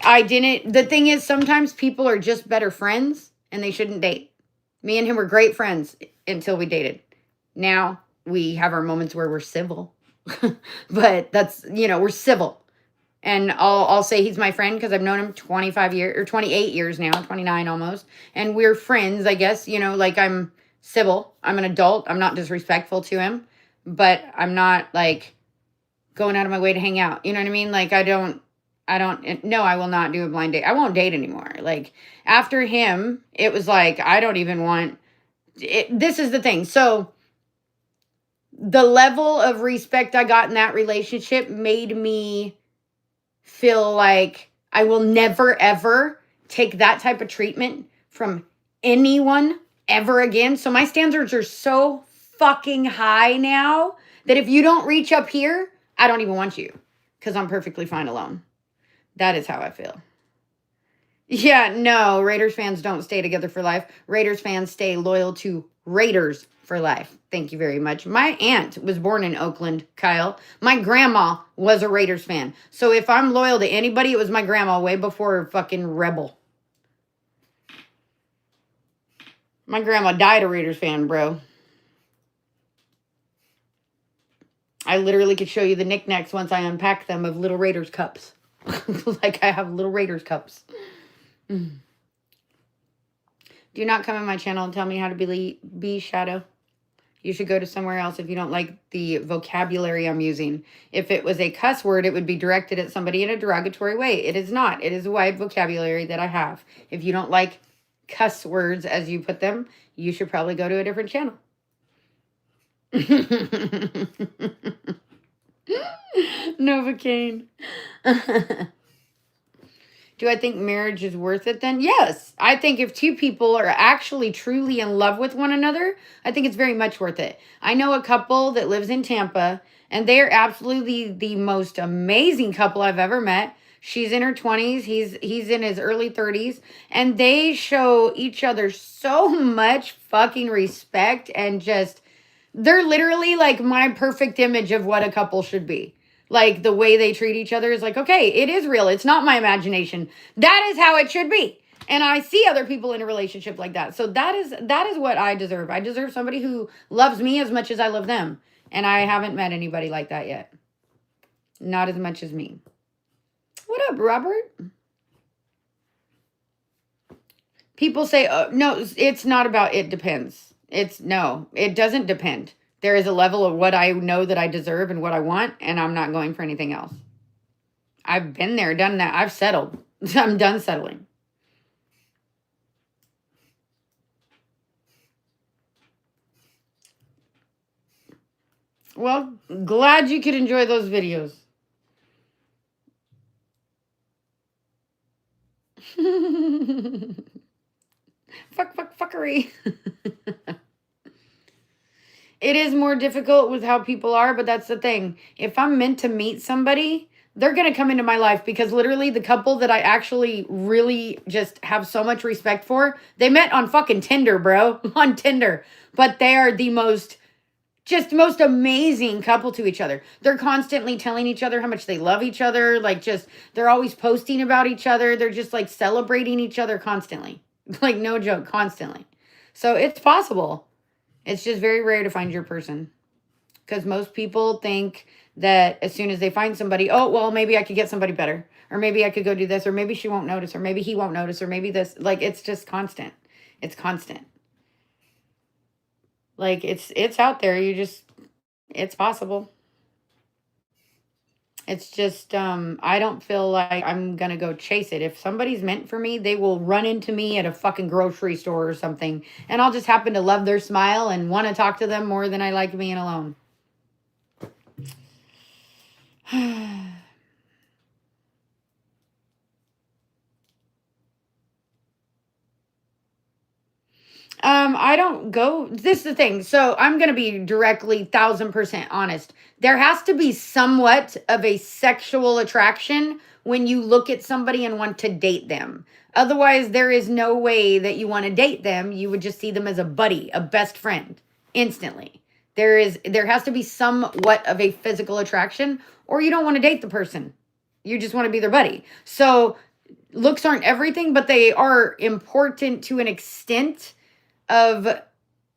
the thing is, sometimes people are just better friends and they shouldn't date. Me and him were great friends until we dated. Now we have our moments where we're civil. But that's, we're civil. And I'll say he's my friend because I've known him 25 years or 28 years now, 29 almost. And we're friends, I guess, like I'm civil. I'm an adult. I'm not disrespectful to him, but I'm not like going out of my way to hang out. You know what I mean? Like I will not do a blind date. I won't date anymore. Like after him, it was like, I don't even want it. This is the thing. So the level of respect I got in that relationship made me feel like I will never, ever take that type of treatment from anyone ever again. So my standards are so fucking high now that if you don't reach up here, I don't even want you because I'm perfectly fine alone. That is how I feel. Yeah, no, Raiders fans don't stay together for life. Raiders fans stay loyal to Raiders for life. Thank you very much. My aunt was born in Oakland, Kyle. My grandma was a Raiders fan. So if I'm loyal to anybody, it was my grandma way before fucking Rebel. My grandma died a Raiders fan, bro. I literally could show you the knickknacks once I unpack them of little Raiders cups. Like I have little Raiders cups. Do not come on my channel and tell me how to be Shadow. You should go to somewhere else if you don't like the vocabulary I'm using. If it was a cuss word, it would be directed at somebody in a derogatory way. It is not. It is a wide vocabulary that I have. If you don't like cuss words as you put them, you should probably go to a different channel. Novocaine. Do I think marriage is worth it then? Yes. I think if two people are actually truly in love with one another, I think it's very much worth it. I know a couple that lives in Tampa, and they are absolutely the most amazing couple I've ever met. She's in her 20s. He's in his early 30s. And they show each other so much fucking respect and just, they're literally like my perfect image of what a couple should be. Like, the way they treat each other is like, okay, it is real. It's not my imagination. That is how it should be. And I see other people in a relationship like that. So that is what I deserve. I deserve somebody who loves me as much as I love them. And I haven't met anybody like that yet. Not as much as me. What up, Robert? People say, oh, no, it's not about it depends. No, it doesn't depend. There is a level of what I know that I deserve and what I want, and I'm not going for anything else. I've been there, done that. I've settled. I'm done settling. Well, glad you could enjoy those videos. Fuckery. It is more difficult with how people are, but that's the thing. If I'm meant to meet somebody, they're going to come into my life, because literally the couple that I actually really just have so much respect for, they met on fucking Tinder, bro. On Tinder. But they are the most amazing couple to each other. They're constantly telling each other how much they love each other. Like, just, they're always posting about each other. They're just like celebrating each other constantly. Like, no joke, constantly. So it's possible. It's just very rare to find your person. Because most people think that as soon as they find somebody, oh, well, maybe I could get somebody better. Or maybe I could go do this. Or maybe she won't notice. Or maybe he won't notice. Or maybe this. Like, it's just constant. It's constant. Like, it's out there. It's possible. It's just, I don't feel like I'm going to go chase it. If somebody's meant for me, they will run into me at a fucking grocery store or something. And I'll just happen to love their smile and want to talk to them more than I like being alone. I don't go, this is the thing. So I'm going to be directly 1000% honest. There has to be somewhat of a sexual attraction when you look at somebody and want to date them. Otherwise, there is no way that you want to date them. You would just see them as a buddy, a best friend, instantly. There has to be somewhat of a physical attraction, or you don't want to date the person. You just want to be their buddy. So looks aren't everything, but they are important to an extent of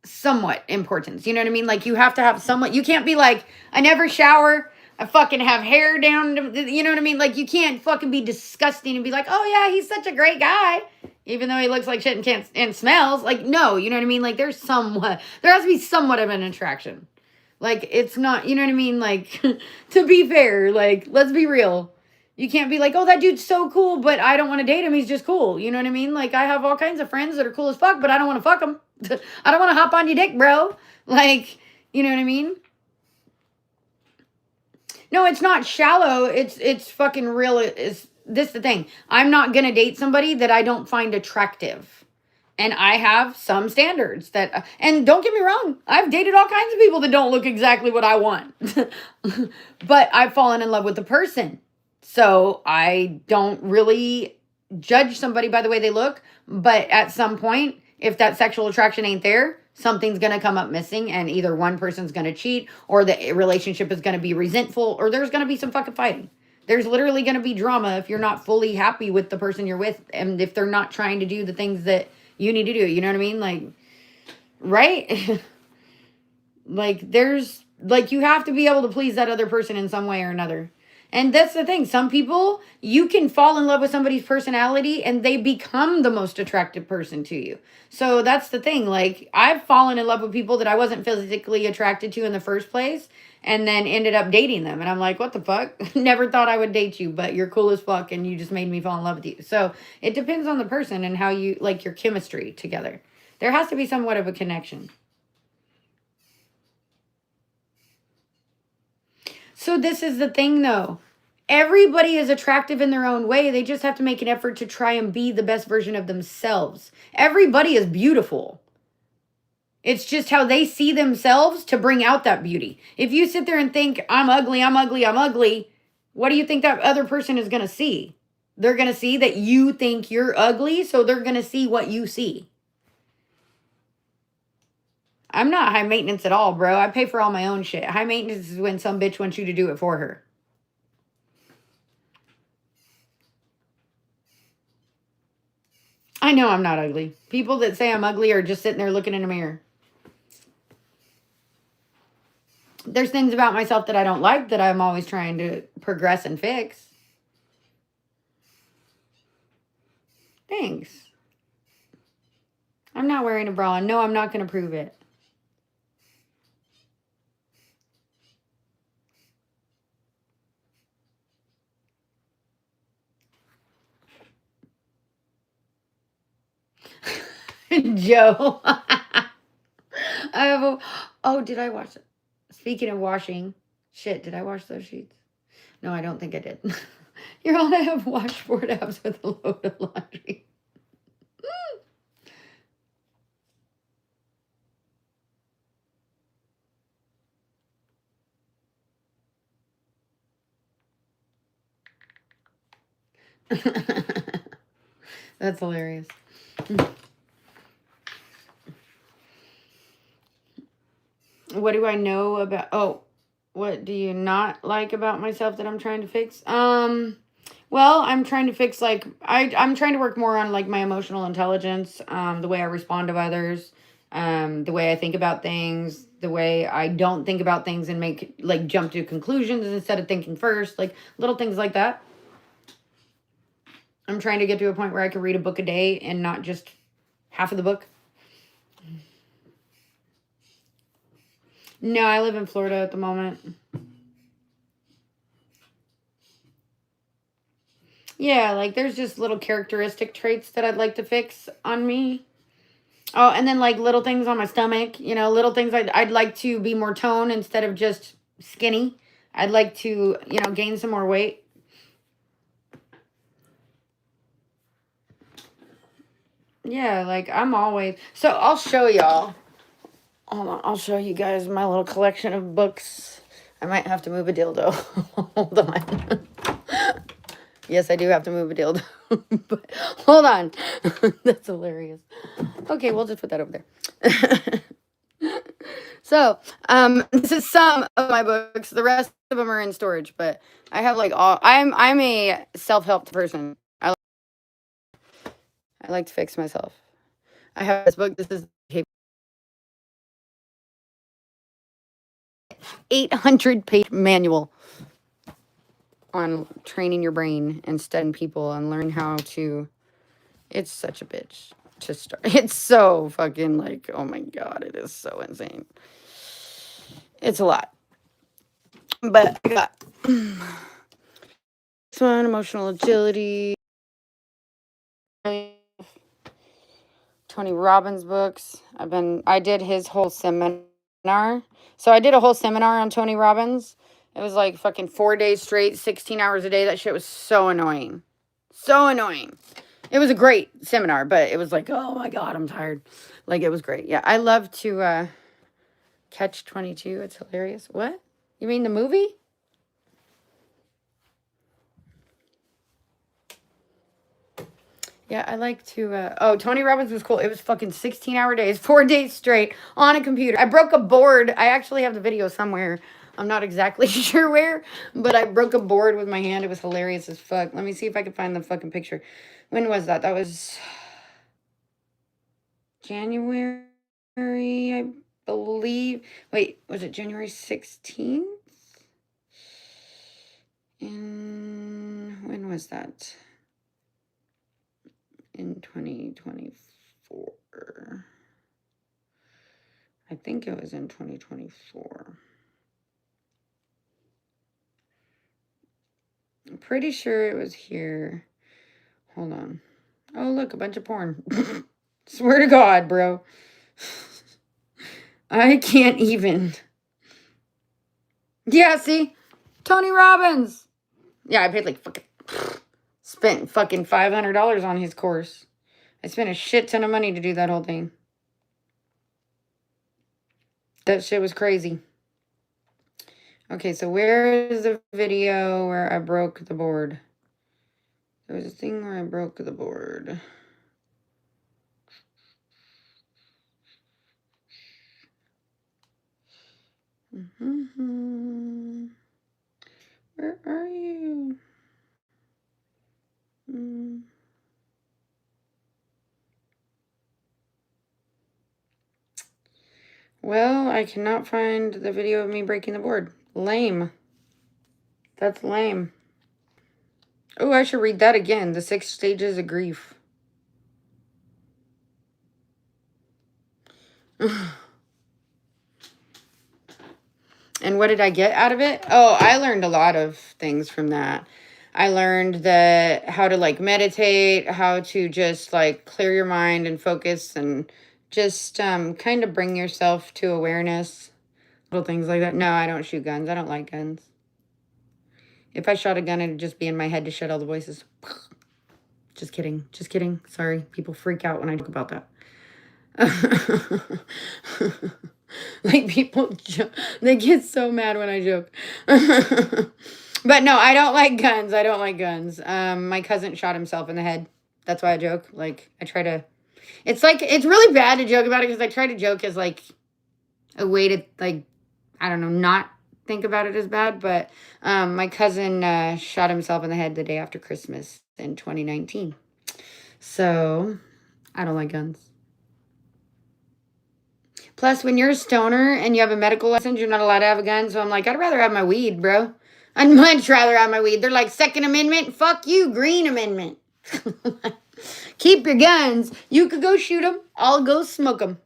somewhat importance. You know what I mean? Like, you have to have somewhat. You can't be like, I never shower. I fucking have hair down. You know what I mean? Like, you can't fucking be disgusting and be like, oh yeah, he's such a great guy, even though he looks like shit and smells. Like, no, you know what I mean? Like, there has to be somewhat of an attraction. Like, it's not, you know what I mean? Like, to be fair, like, let's be real. You can't be like, oh, that dude's so cool, but I don't want to date him. He's just cool. You know what I mean? Like, I have all kinds of friends that are cool as fuck, but I don't want to fuck them. I don't want to hop on your dick, bro. Like, you know what I mean? No, it's not shallow. It's fucking real. Is this the thing? I'm not going to date somebody that I don't find attractive. And I have some standards that, and don't get me wrong, I've dated all kinds of people that don't look exactly what I want. But I've fallen in love with the person. So I don't really judge somebody by the way they look. But at some point, if that sexual attraction ain't there, something's going to come up missing, and either one person's going to cheat, or the relationship is going to be resentful, or there's going to be some fucking fighting. There's literally going to be drama if you're not fully happy with the person you're with, and if they're not trying to do the things that you need to do. You know what I mean? Like, right? Like, you have to be able to please that other person in some way or another. And that's the thing. Some people, you can fall in love with somebody's personality and they become the most attractive person to you. So that's the thing. Like, I've fallen in love with people that I wasn't physically attracted to in the first place, and then ended up dating them. And I'm like, what the fuck? Never thought I would date you, but you're cool as fuck and you just made me fall in love with you. So it depends on the person and how you, like, your chemistry together. There has to be somewhat of a connection. So this is the thing, though. Everybody is attractive in their own way. They just have to make an effort to try and be the best version of themselves. Everybody is beautiful. It's just how they see themselves to bring out that beauty. If you sit there and think, I'm ugly, I'm ugly, I'm ugly, what do you think that other person is going to see? They're going to see that you think you're ugly, so they're going to see what you see. I'm not high maintenance at all, bro. I pay for all my own shit. High maintenance is when some bitch wants you to do it for her. I know I'm not ugly. People that say I'm ugly are just sitting there looking in a mirror. There's things about myself that I don't like that I'm always trying to progress and fix. Thanks. I'm not wearing a bra. No, I'm not going to prove it. Joe. I have a... Oh, did I wash it? Speaking of washing. Shit, did I wash those sheets? No, I don't think I did. You're all I have washboard apps with a load of laundry. That's hilarious. What do I know about... Oh, what do you not like about myself that I'm trying to fix? Well, I'm trying to fix, like, I'm trying to work more on, like, my emotional intelligence, the way I respond to others, the way I think about things, the way I don't think about things and make, like, jump to conclusions instead of thinking first, like, little things like that. I'm trying to get to a point where I can read a book a day and not just half of the book. No, I live in Florida at the moment. Yeah, like there's just little characteristic traits that I'd like to fix on me. Oh, and then like little things on my stomach, you know, little things I'd like to be more toned instead of just skinny. I'd like to, you know, gain some more weight. Yeah, like I'm always... So I'll show y'all. Hold on, I'll show you guys my little collection of books. I might have to move a dildo. Hold on. Yes, I do have to move a dildo. But hold on. That's hilarious. Okay, we'll just put that over there. So, this is some of my books. The rest of them are in storage, but I have like all... I'm a self-help person. I like to fix myself. I have this book. This is 800-page manual on training your brain and studying people and learning how to... It's such a bitch to start. It's so fucking like, oh my God, it is so insane. It's a lot. But I got this one, emotional agility. Tony Robbins books. I did his whole seminar. So I did a whole seminar on Tony Robbins. It was like fucking 4 days straight, 16 hours a day. That shit was so annoying. So annoying. It was a great seminar, but it was like, oh my God, I'm tired. Like, it was great. Yeah, I love to Catch 22. It's hilarious. What? You mean the movie? Yeah, I like to... Oh, Tony Robbins was cool. It was fucking 16-hour days, 4 days straight on a computer. I broke a board. I actually have the video somewhere. I'm not exactly sure where, but I broke a board with my hand. It was hilarious as fuck. Let me see if I can find the fucking picture. When was that? That was January, I believe. Wait, was it January 16th? And when was that? In 2024. I think it was in 2024. I'm pretty sure it was here. Hold on. Oh, look, a bunch of porn. Swear to God, bro. I can't even. Yeah, see? Tony Robbins. Yeah, I paid like fucking... Spent fucking $500 on his course. I spent a shit ton of money to do that whole thing. That shit was crazy. Okay, so where is the video where I broke the board? There was a thing where I broke the board. Where are you? Well, I cannot find the video of me breaking the board. Lame. That's lame. Oh, I should read that again. The 6 stages of grief. And what did I get out of it? Oh, I learned a lot of things from that. I learned that how to like meditate, how to just like clear your mind and focus and just kind of bring yourself to awareness. Little things like that. No, I don't shoot guns. I don't like guns. If I shot a gun, it'd just be in my head to shut all the voices. Just kidding. Just kidding. Sorry. People freak out when I talk about that. Like people, they get so mad when I joke. But no, I don't like guns. I don't like guns. My cousin shot himself in the head. That's why I joke. Like, I try to, it's like, it's really bad to joke about it because I try to joke as like a way to like, I don't know, not think about it as bad. But my cousin shot himself in the head the day after Christmas in 2019. So I don't like guns. Plus, when you're a stoner and you have a medical license, you're not allowed to have a gun. So I'm like, I'd rather have my weed, bro. I'd much rather have my weed. They're like, Second Amendment. Fuck you, Green Amendment. Keep your guns. You could go shoot them. I'll go smoke them.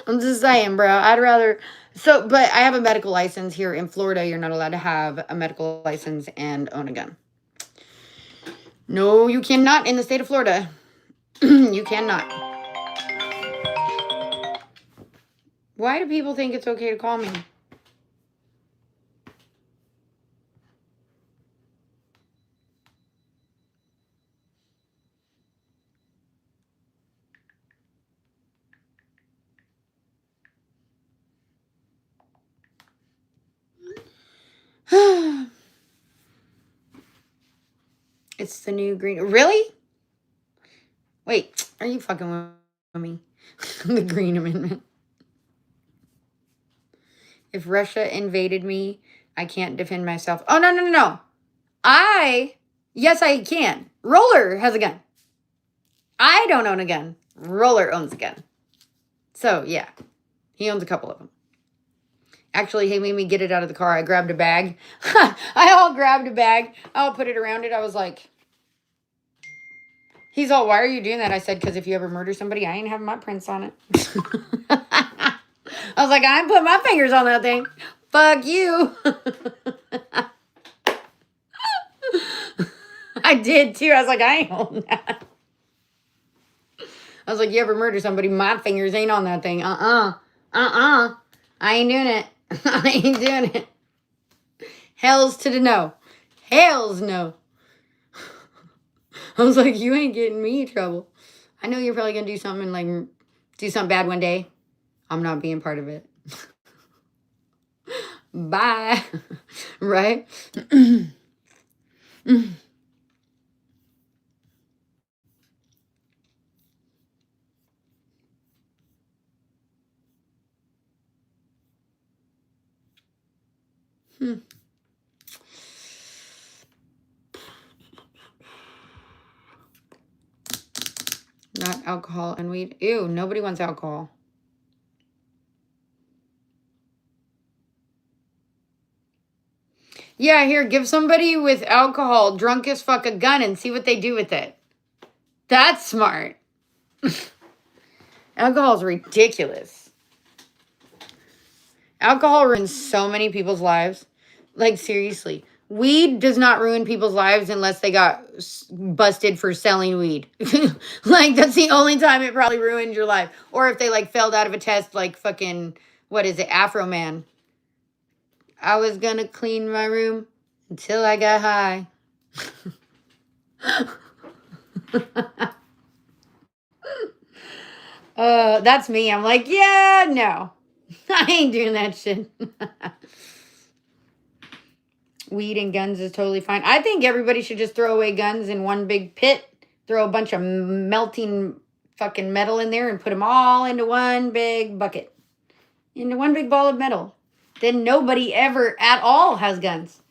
I'm just saying, bro. I'd rather... So, but I have a medical license here in Florida. You're not allowed to have a medical license and own a gun. No, you cannot in the state of Florida. You cannot. Why do people think it's okay to call me? It's the new green... Really? Wait, are you fucking with me? The Green Amendment. If Russia invaded me, I can't defend myself. Oh, no, no, no, no. Yes, I can. Roller has a gun. I don't own a gun. Roller owns a gun. So, yeah. He owns a couple of them. Actually, he made me get it out of the car. I grabbed a bag. I all grabbed a bag. I'll put it around it. I was like... He's all, why are you doing that? I said, because if you ever murder somebody, I ain't having my prints on it. I was like, I ain't putting my fingers on that thing. Fuck you. I did too. I was like, I ain't holding that. I was like, you ever murder somebody, my fingers ain't on that thing. I ain't doing it. I ain't doing it. Hells to the no. Hells no. I was like, you ain't getting me in trouble. I know you're probably going to do something like, do something bad one day. I'm not being part of it. Bye. Right? Not alcohol and weed. Ew, nobody wants alcohol. Yeah, here, give somebody with alcohol, drunk as fuck, a gun and see what they do with it. That's smart. Alcohol is ridiculous. Alcohol ruins so many people's lives. Like, seriously. Weed does not ruin people's lives unless they got busted for selling weed. Like, that's the only time it probably ruined your life. Or if they, like, failed out of a test, like fucking, what is it, Afro Man. I was gonna clean my room until I got high. That's me. I'm like, yeah, no. I ain't doing that shit. Weed and guns is totally fine. I think everybody should just throw away guns in one big pit. Throw a bunch of melting fucking metal in there and put them all into one big bucket. Into one big ball of metal. Then nobody ever at all has guns.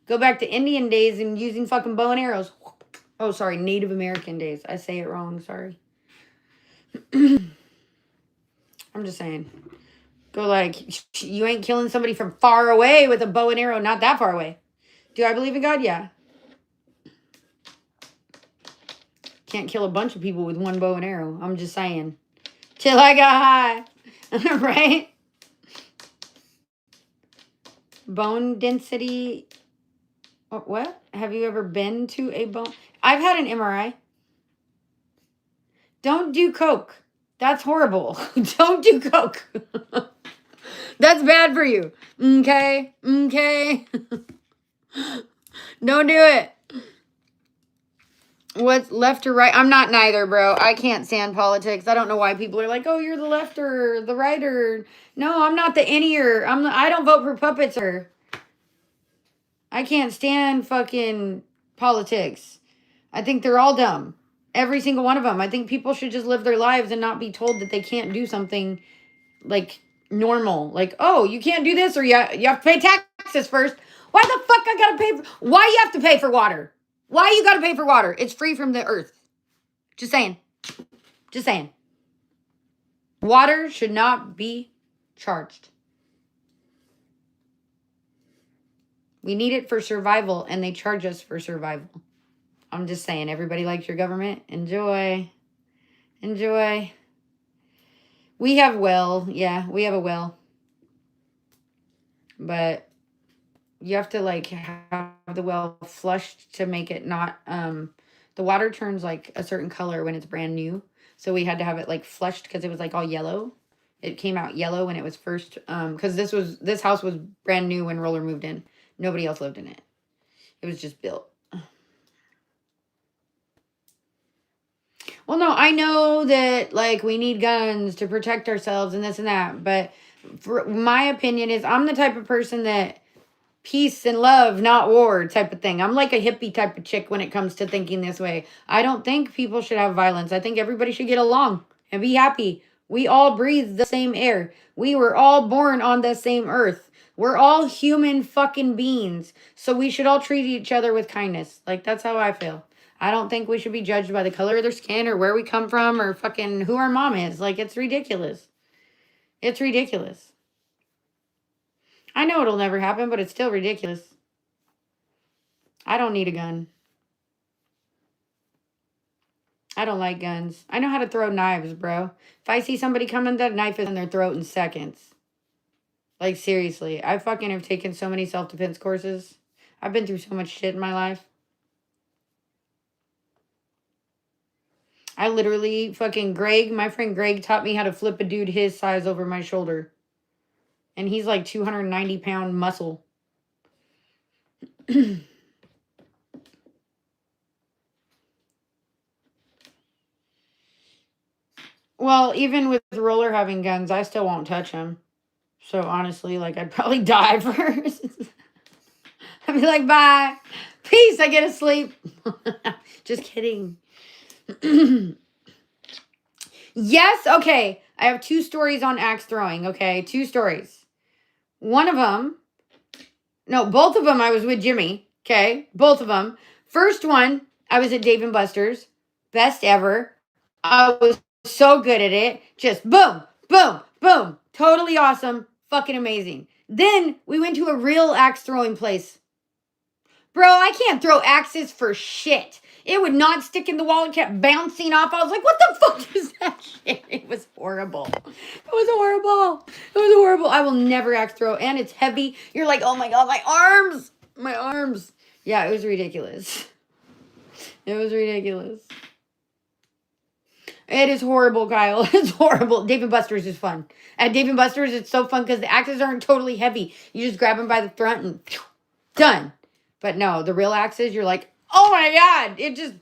Go back to Indian days and using fucking bow and arrows. Oh, sorry, Native American days. I say it wrong, sorry. I'm just saying. Go like, you ain't killing somebody from far away with a bow and arrow, not that far away. Do I believe in God? Yeah. Can't kill a bunch of people with one bow and arrow. I'm just saying. Till I got high. Right? Bone density. What? Have you ever been to a bone? I've had an MRI. Don't do coke. That's horrible. Don't do coke. That's bad for you. Okay? Okay? Don't do it. What's left or right? I'm not neither, bro. I can't stand politics. I don't know why people are like, oh, you're the left or the right or... No, I'm not the any-er. I don't vote for puppets or... I can't stand fucking politics. I think they're all dumb. Every single one of them. I think people should just live their lives and not be told that they can't do something like normal. Like, oh, you can't do this or you have to pay taxes first. Why the fuck I gotta pay for... Why you have to pay for water? Why you gotta pay for water? It's free from the earth. Just saying. Just saying. Water should not be charged. We need it for survival, and they charge us for survival. I'm just saying, everybody likes your government. Enjoy. Enjoy. We have well. Yeah, we have a well. But you have to, like, have the well flushed to make it not... the water turns, like, a certain color when it's brand new. So we had to have it, like, flushed because it was, like, all yellow. It came out yellow when it was first... because this house was brand new when Roller moved in. Nobody else lived in it. It was just built. Well, no, I know that, like, we need guns to protect ourselves and this and that. But for my opinion is I'm the type of person that peace and love, not war type of thing. I'm like a hippie type of chick when it comes to thinking this way. I don't think people should have violence. I think everybody should get along and be happy. We all breathe the same air. We were all born on the same earth. We're all human fucking beings. So we should all treat each other with kindness. Like, that's how I feel. I don't think we should be judged by the color of their skin or where we come from or fucking who our mom is. Like, it's ridiculous. It's ridiculous. I know it'll never happen, but it's still ridiculous. I don't need a gun. I don't like guns. I know how to throw knives, bro. If I see somebody coming, that knife is in their throat in seconds. Like, seriously. I fucking have taken so many self-defense courses. I've been through so much shit in my life. I literally, fucking my friend Greg taught me how to flip a dude his size over my shoulder. And he's like 290-pound muscle. Well, even with Roller having guns, I still won't touch him. So honestly, like, I'd probably die first. I'd be like, bye. Peace, I get to sleep. Just kidding. Yes, okay. I have 2 stories on axe throwing, okay? 2 stories. One of them, no, both of them I was with Jimmy, okay? Both of them. First one, I was at Dave & Buster's. Best ever. I was so good at it. Just boom, boom, boom. Totally awesome. Fucking amazing. Then we went to a real axe throwing place. Bro, I can't throw axes for shit. It would not stick in the wall and kept bouncing off. I was like, what the fuck is that shit? It was horrible. It was horrible. It was horrible. I will never axe throw. And it's heavy. You're like, oh my God, my arms. My arms. Yeah, it was ridiculous. It was ridiculous. It is horrible, Kyle. It's horrible. Dave & Buster's is fun. At Dave & Buster's, it's so fun because the axes aren't totally heavy. You just grab them by the front and done. But no, the real axes, you're like, oh my God. It just,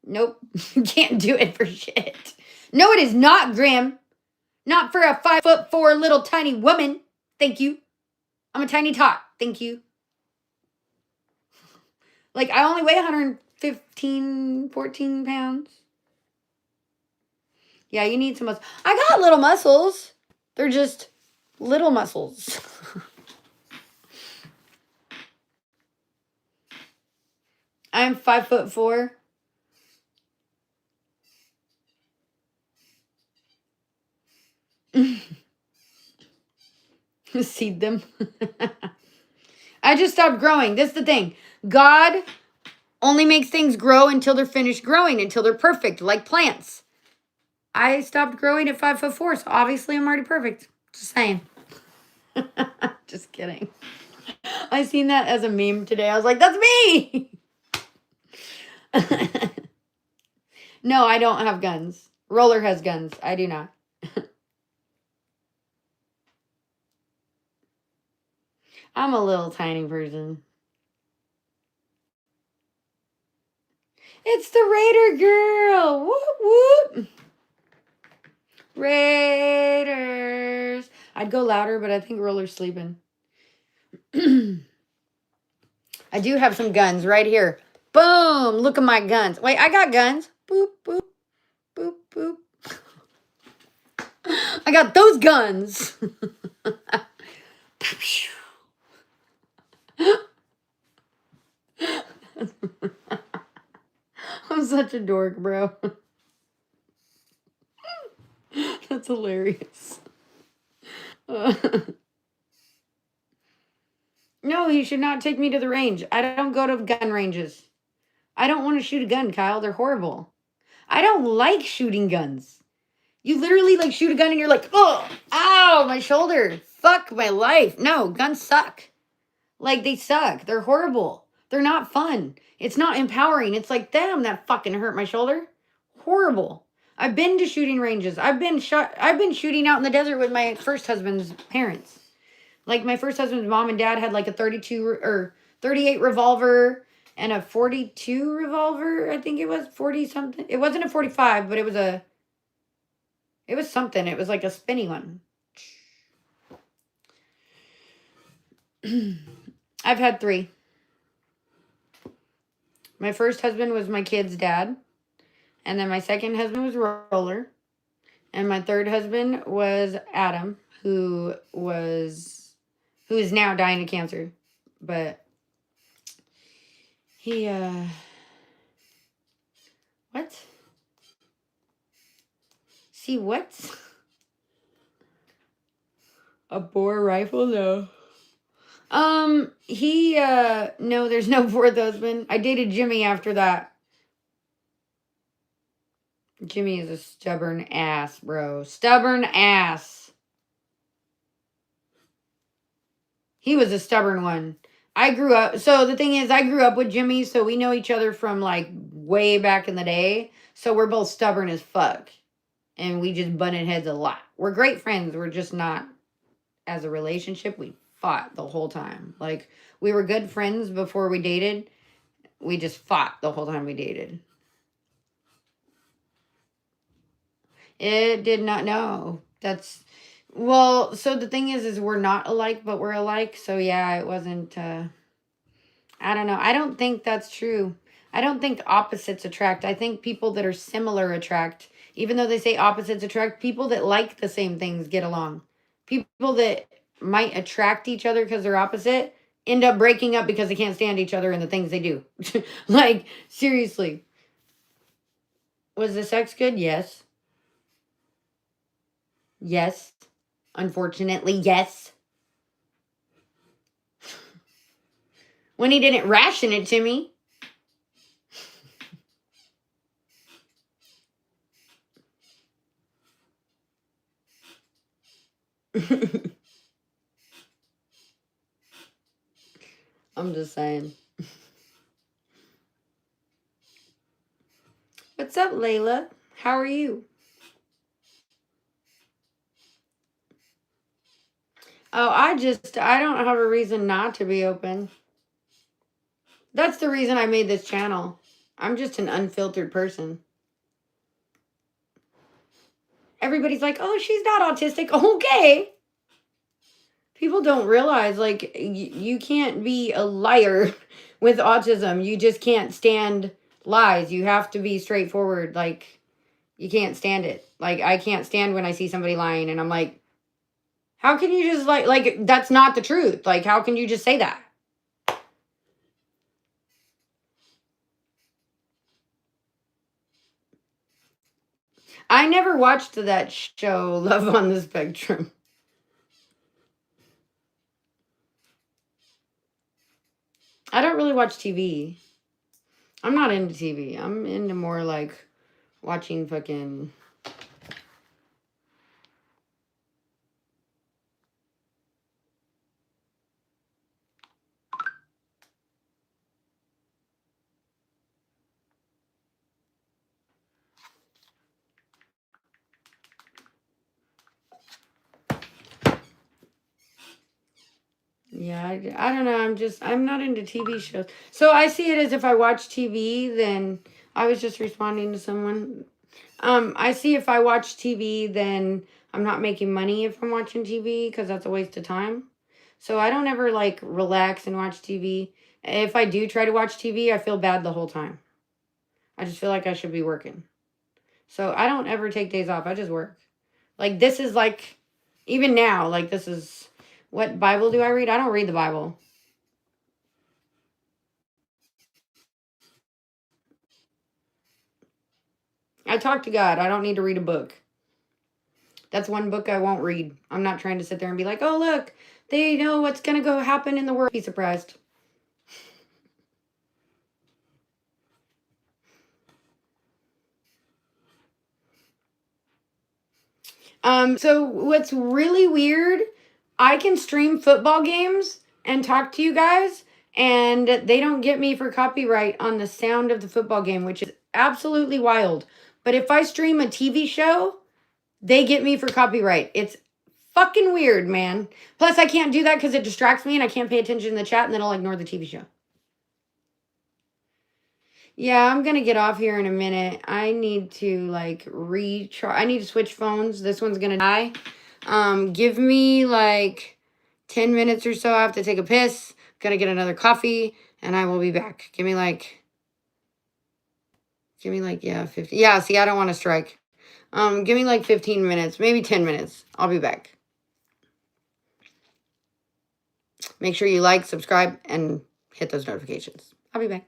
nope. You can't do it for shit. No, it is not, Grim. Not for a 5'4" little tiny woman. Thank you. I'm a tiny tot. Thank you. Like, I only weigh 115, 14 pounds. Yeah, you need some muscle. I got little muscles. They're just little muscles. I'm 5'4". Seed them. I just stopped growing. This is the thing. God only makes things grow until they're finished growing, until they're perfect, like plants. I stopped growing at 5'4", so obviously I'm already perfect. Just saying. Just kidding. I seen that as a meme today. I was like, that's me. No, I don't have guns. Roller has guns. I do not. I'm a little tiny person. It's the Raider girl. Whoop, whoop. Raiders. I'd go louder, but I think Roller's sleeping. I do have some guns right here. Boom. Look at my guns. Wait, I got guns. Boop, boop, boop, boop. I got those guns. I'm such a dork, bro. That's hilarious. No, he should not take me to the range. I don't go to gun ranges. I don't want to shoot a gun, Kyle. They're horrible. I don't like shooting guns. You literally like shoot a gun and you're like, oh, ow, my shoulder. Fuck my life. No, guns suck. Like, they suck. They're horrible. They're not fun. It's not empowering. It's like, damn, that fucking hurt my shoulder. Horrible. I've been to shooting ranges. I've been shooting out in the desert with my first husband's parents. Like, my first husband's mom and dad had like a 32 or 38 revolver and a 42 revolver. I think it was 40 something. It wasn't a 45, but it was something. It was like a spinny one. I've had 3. My first husband was my kid's dad. And then my second husband was Roller. And my third husband was Adam, who is now dying of cancer. But he, what? See what? A bore rifle? No. No, there's no fourth husband. I dated Jimmy after that. Jimmy is a stubborn ass, bro. Stubborn ass. He was a stubborn one. So the thing is, I grew up with Jimmy, so we know each other from like way back in the day. So we're both stubborn as fuck. And we just butted heads a lot. We're great friends. We're just not, as a relationship, we fought the whole time. Like, we were good friends before we dated. We just fought the whole time we dated. It did not know. Well, so the thing is we're not alike, but we're alike. So yeah, it wasn't, I don't know. I don't think that's true. I don't think opposites attract. I think people that are similar attract. Even though they say opposites attract, people that like the same things get along. People that might attract each other because they're opposite end up breaking up because they can't stand each other and the things they do. Like, seriously. Was the sex good? Yes. Yes. Unfortunately, yes. When he didn't ration it to me. I'm just saying. What's up, Layla? How are you? Oh, I don't have a reason not to be open. That's the reason I made this channel. I'm just an unfiltered person. Everybody's like, oh, she's not autistic. Okay. People don't realize, like, you can't be a liar with autism. You just can't stand lies. You have to be straightforward. Like, you can't stand it. Like, I can't stand when I see somebody lying and I'm like, how can you just, like, that's not the truth. Like, how can you just say that? I never watched that show, Love on the Spectrum. I don't really watch TV. I'm not into TV. I'm into more like watching fucking... Yeah, I don't know. I'm not into TV shows. So I see it as if I watch TV, then I was just responding to someone. I see if I watch TV, then I'm not making money if I'm watching TV because that's a waste of time. So I don't ever like relax and watch TV. If I do try to watch TV, I feel bad the whole time. I just feel like I should be working. So I don't ever take days off. I just work. Like this is like, even now, like this is, what Bible do I read? I don't read the Bible. I talk to God. I don't need to read a book. That's one book I won't read. I'm not trying to sit there and be like, oh, look, they know what's going to go happen in the world. Be surprised. So what's really weird, I can stream football games and talk to you guys, and they don't get me for copyright on the sound of the football game, which is absolutely wild. But if I stream a TV show, they get me for copyright. It's fucking weird, man. Plus, I can't do that because it distracts me and I can't pay attention in the chat, and then I'll ignore the TV show. Yeah, I'm going to get off here in a minute. I need to, like, recharge. I need to switch phones. This one's going to die. Give me, like, 10 minutes or so. I have to take a piss. Gonna get another coffee, and I will be back. Give me, like, yeah, 50. Yeah, see, I don't want to strike. Give me, like, 15 minutes. Maybe 10 minutes. I'll be back. Make sure you like, subscribe, and hit those notifications. I'll be back.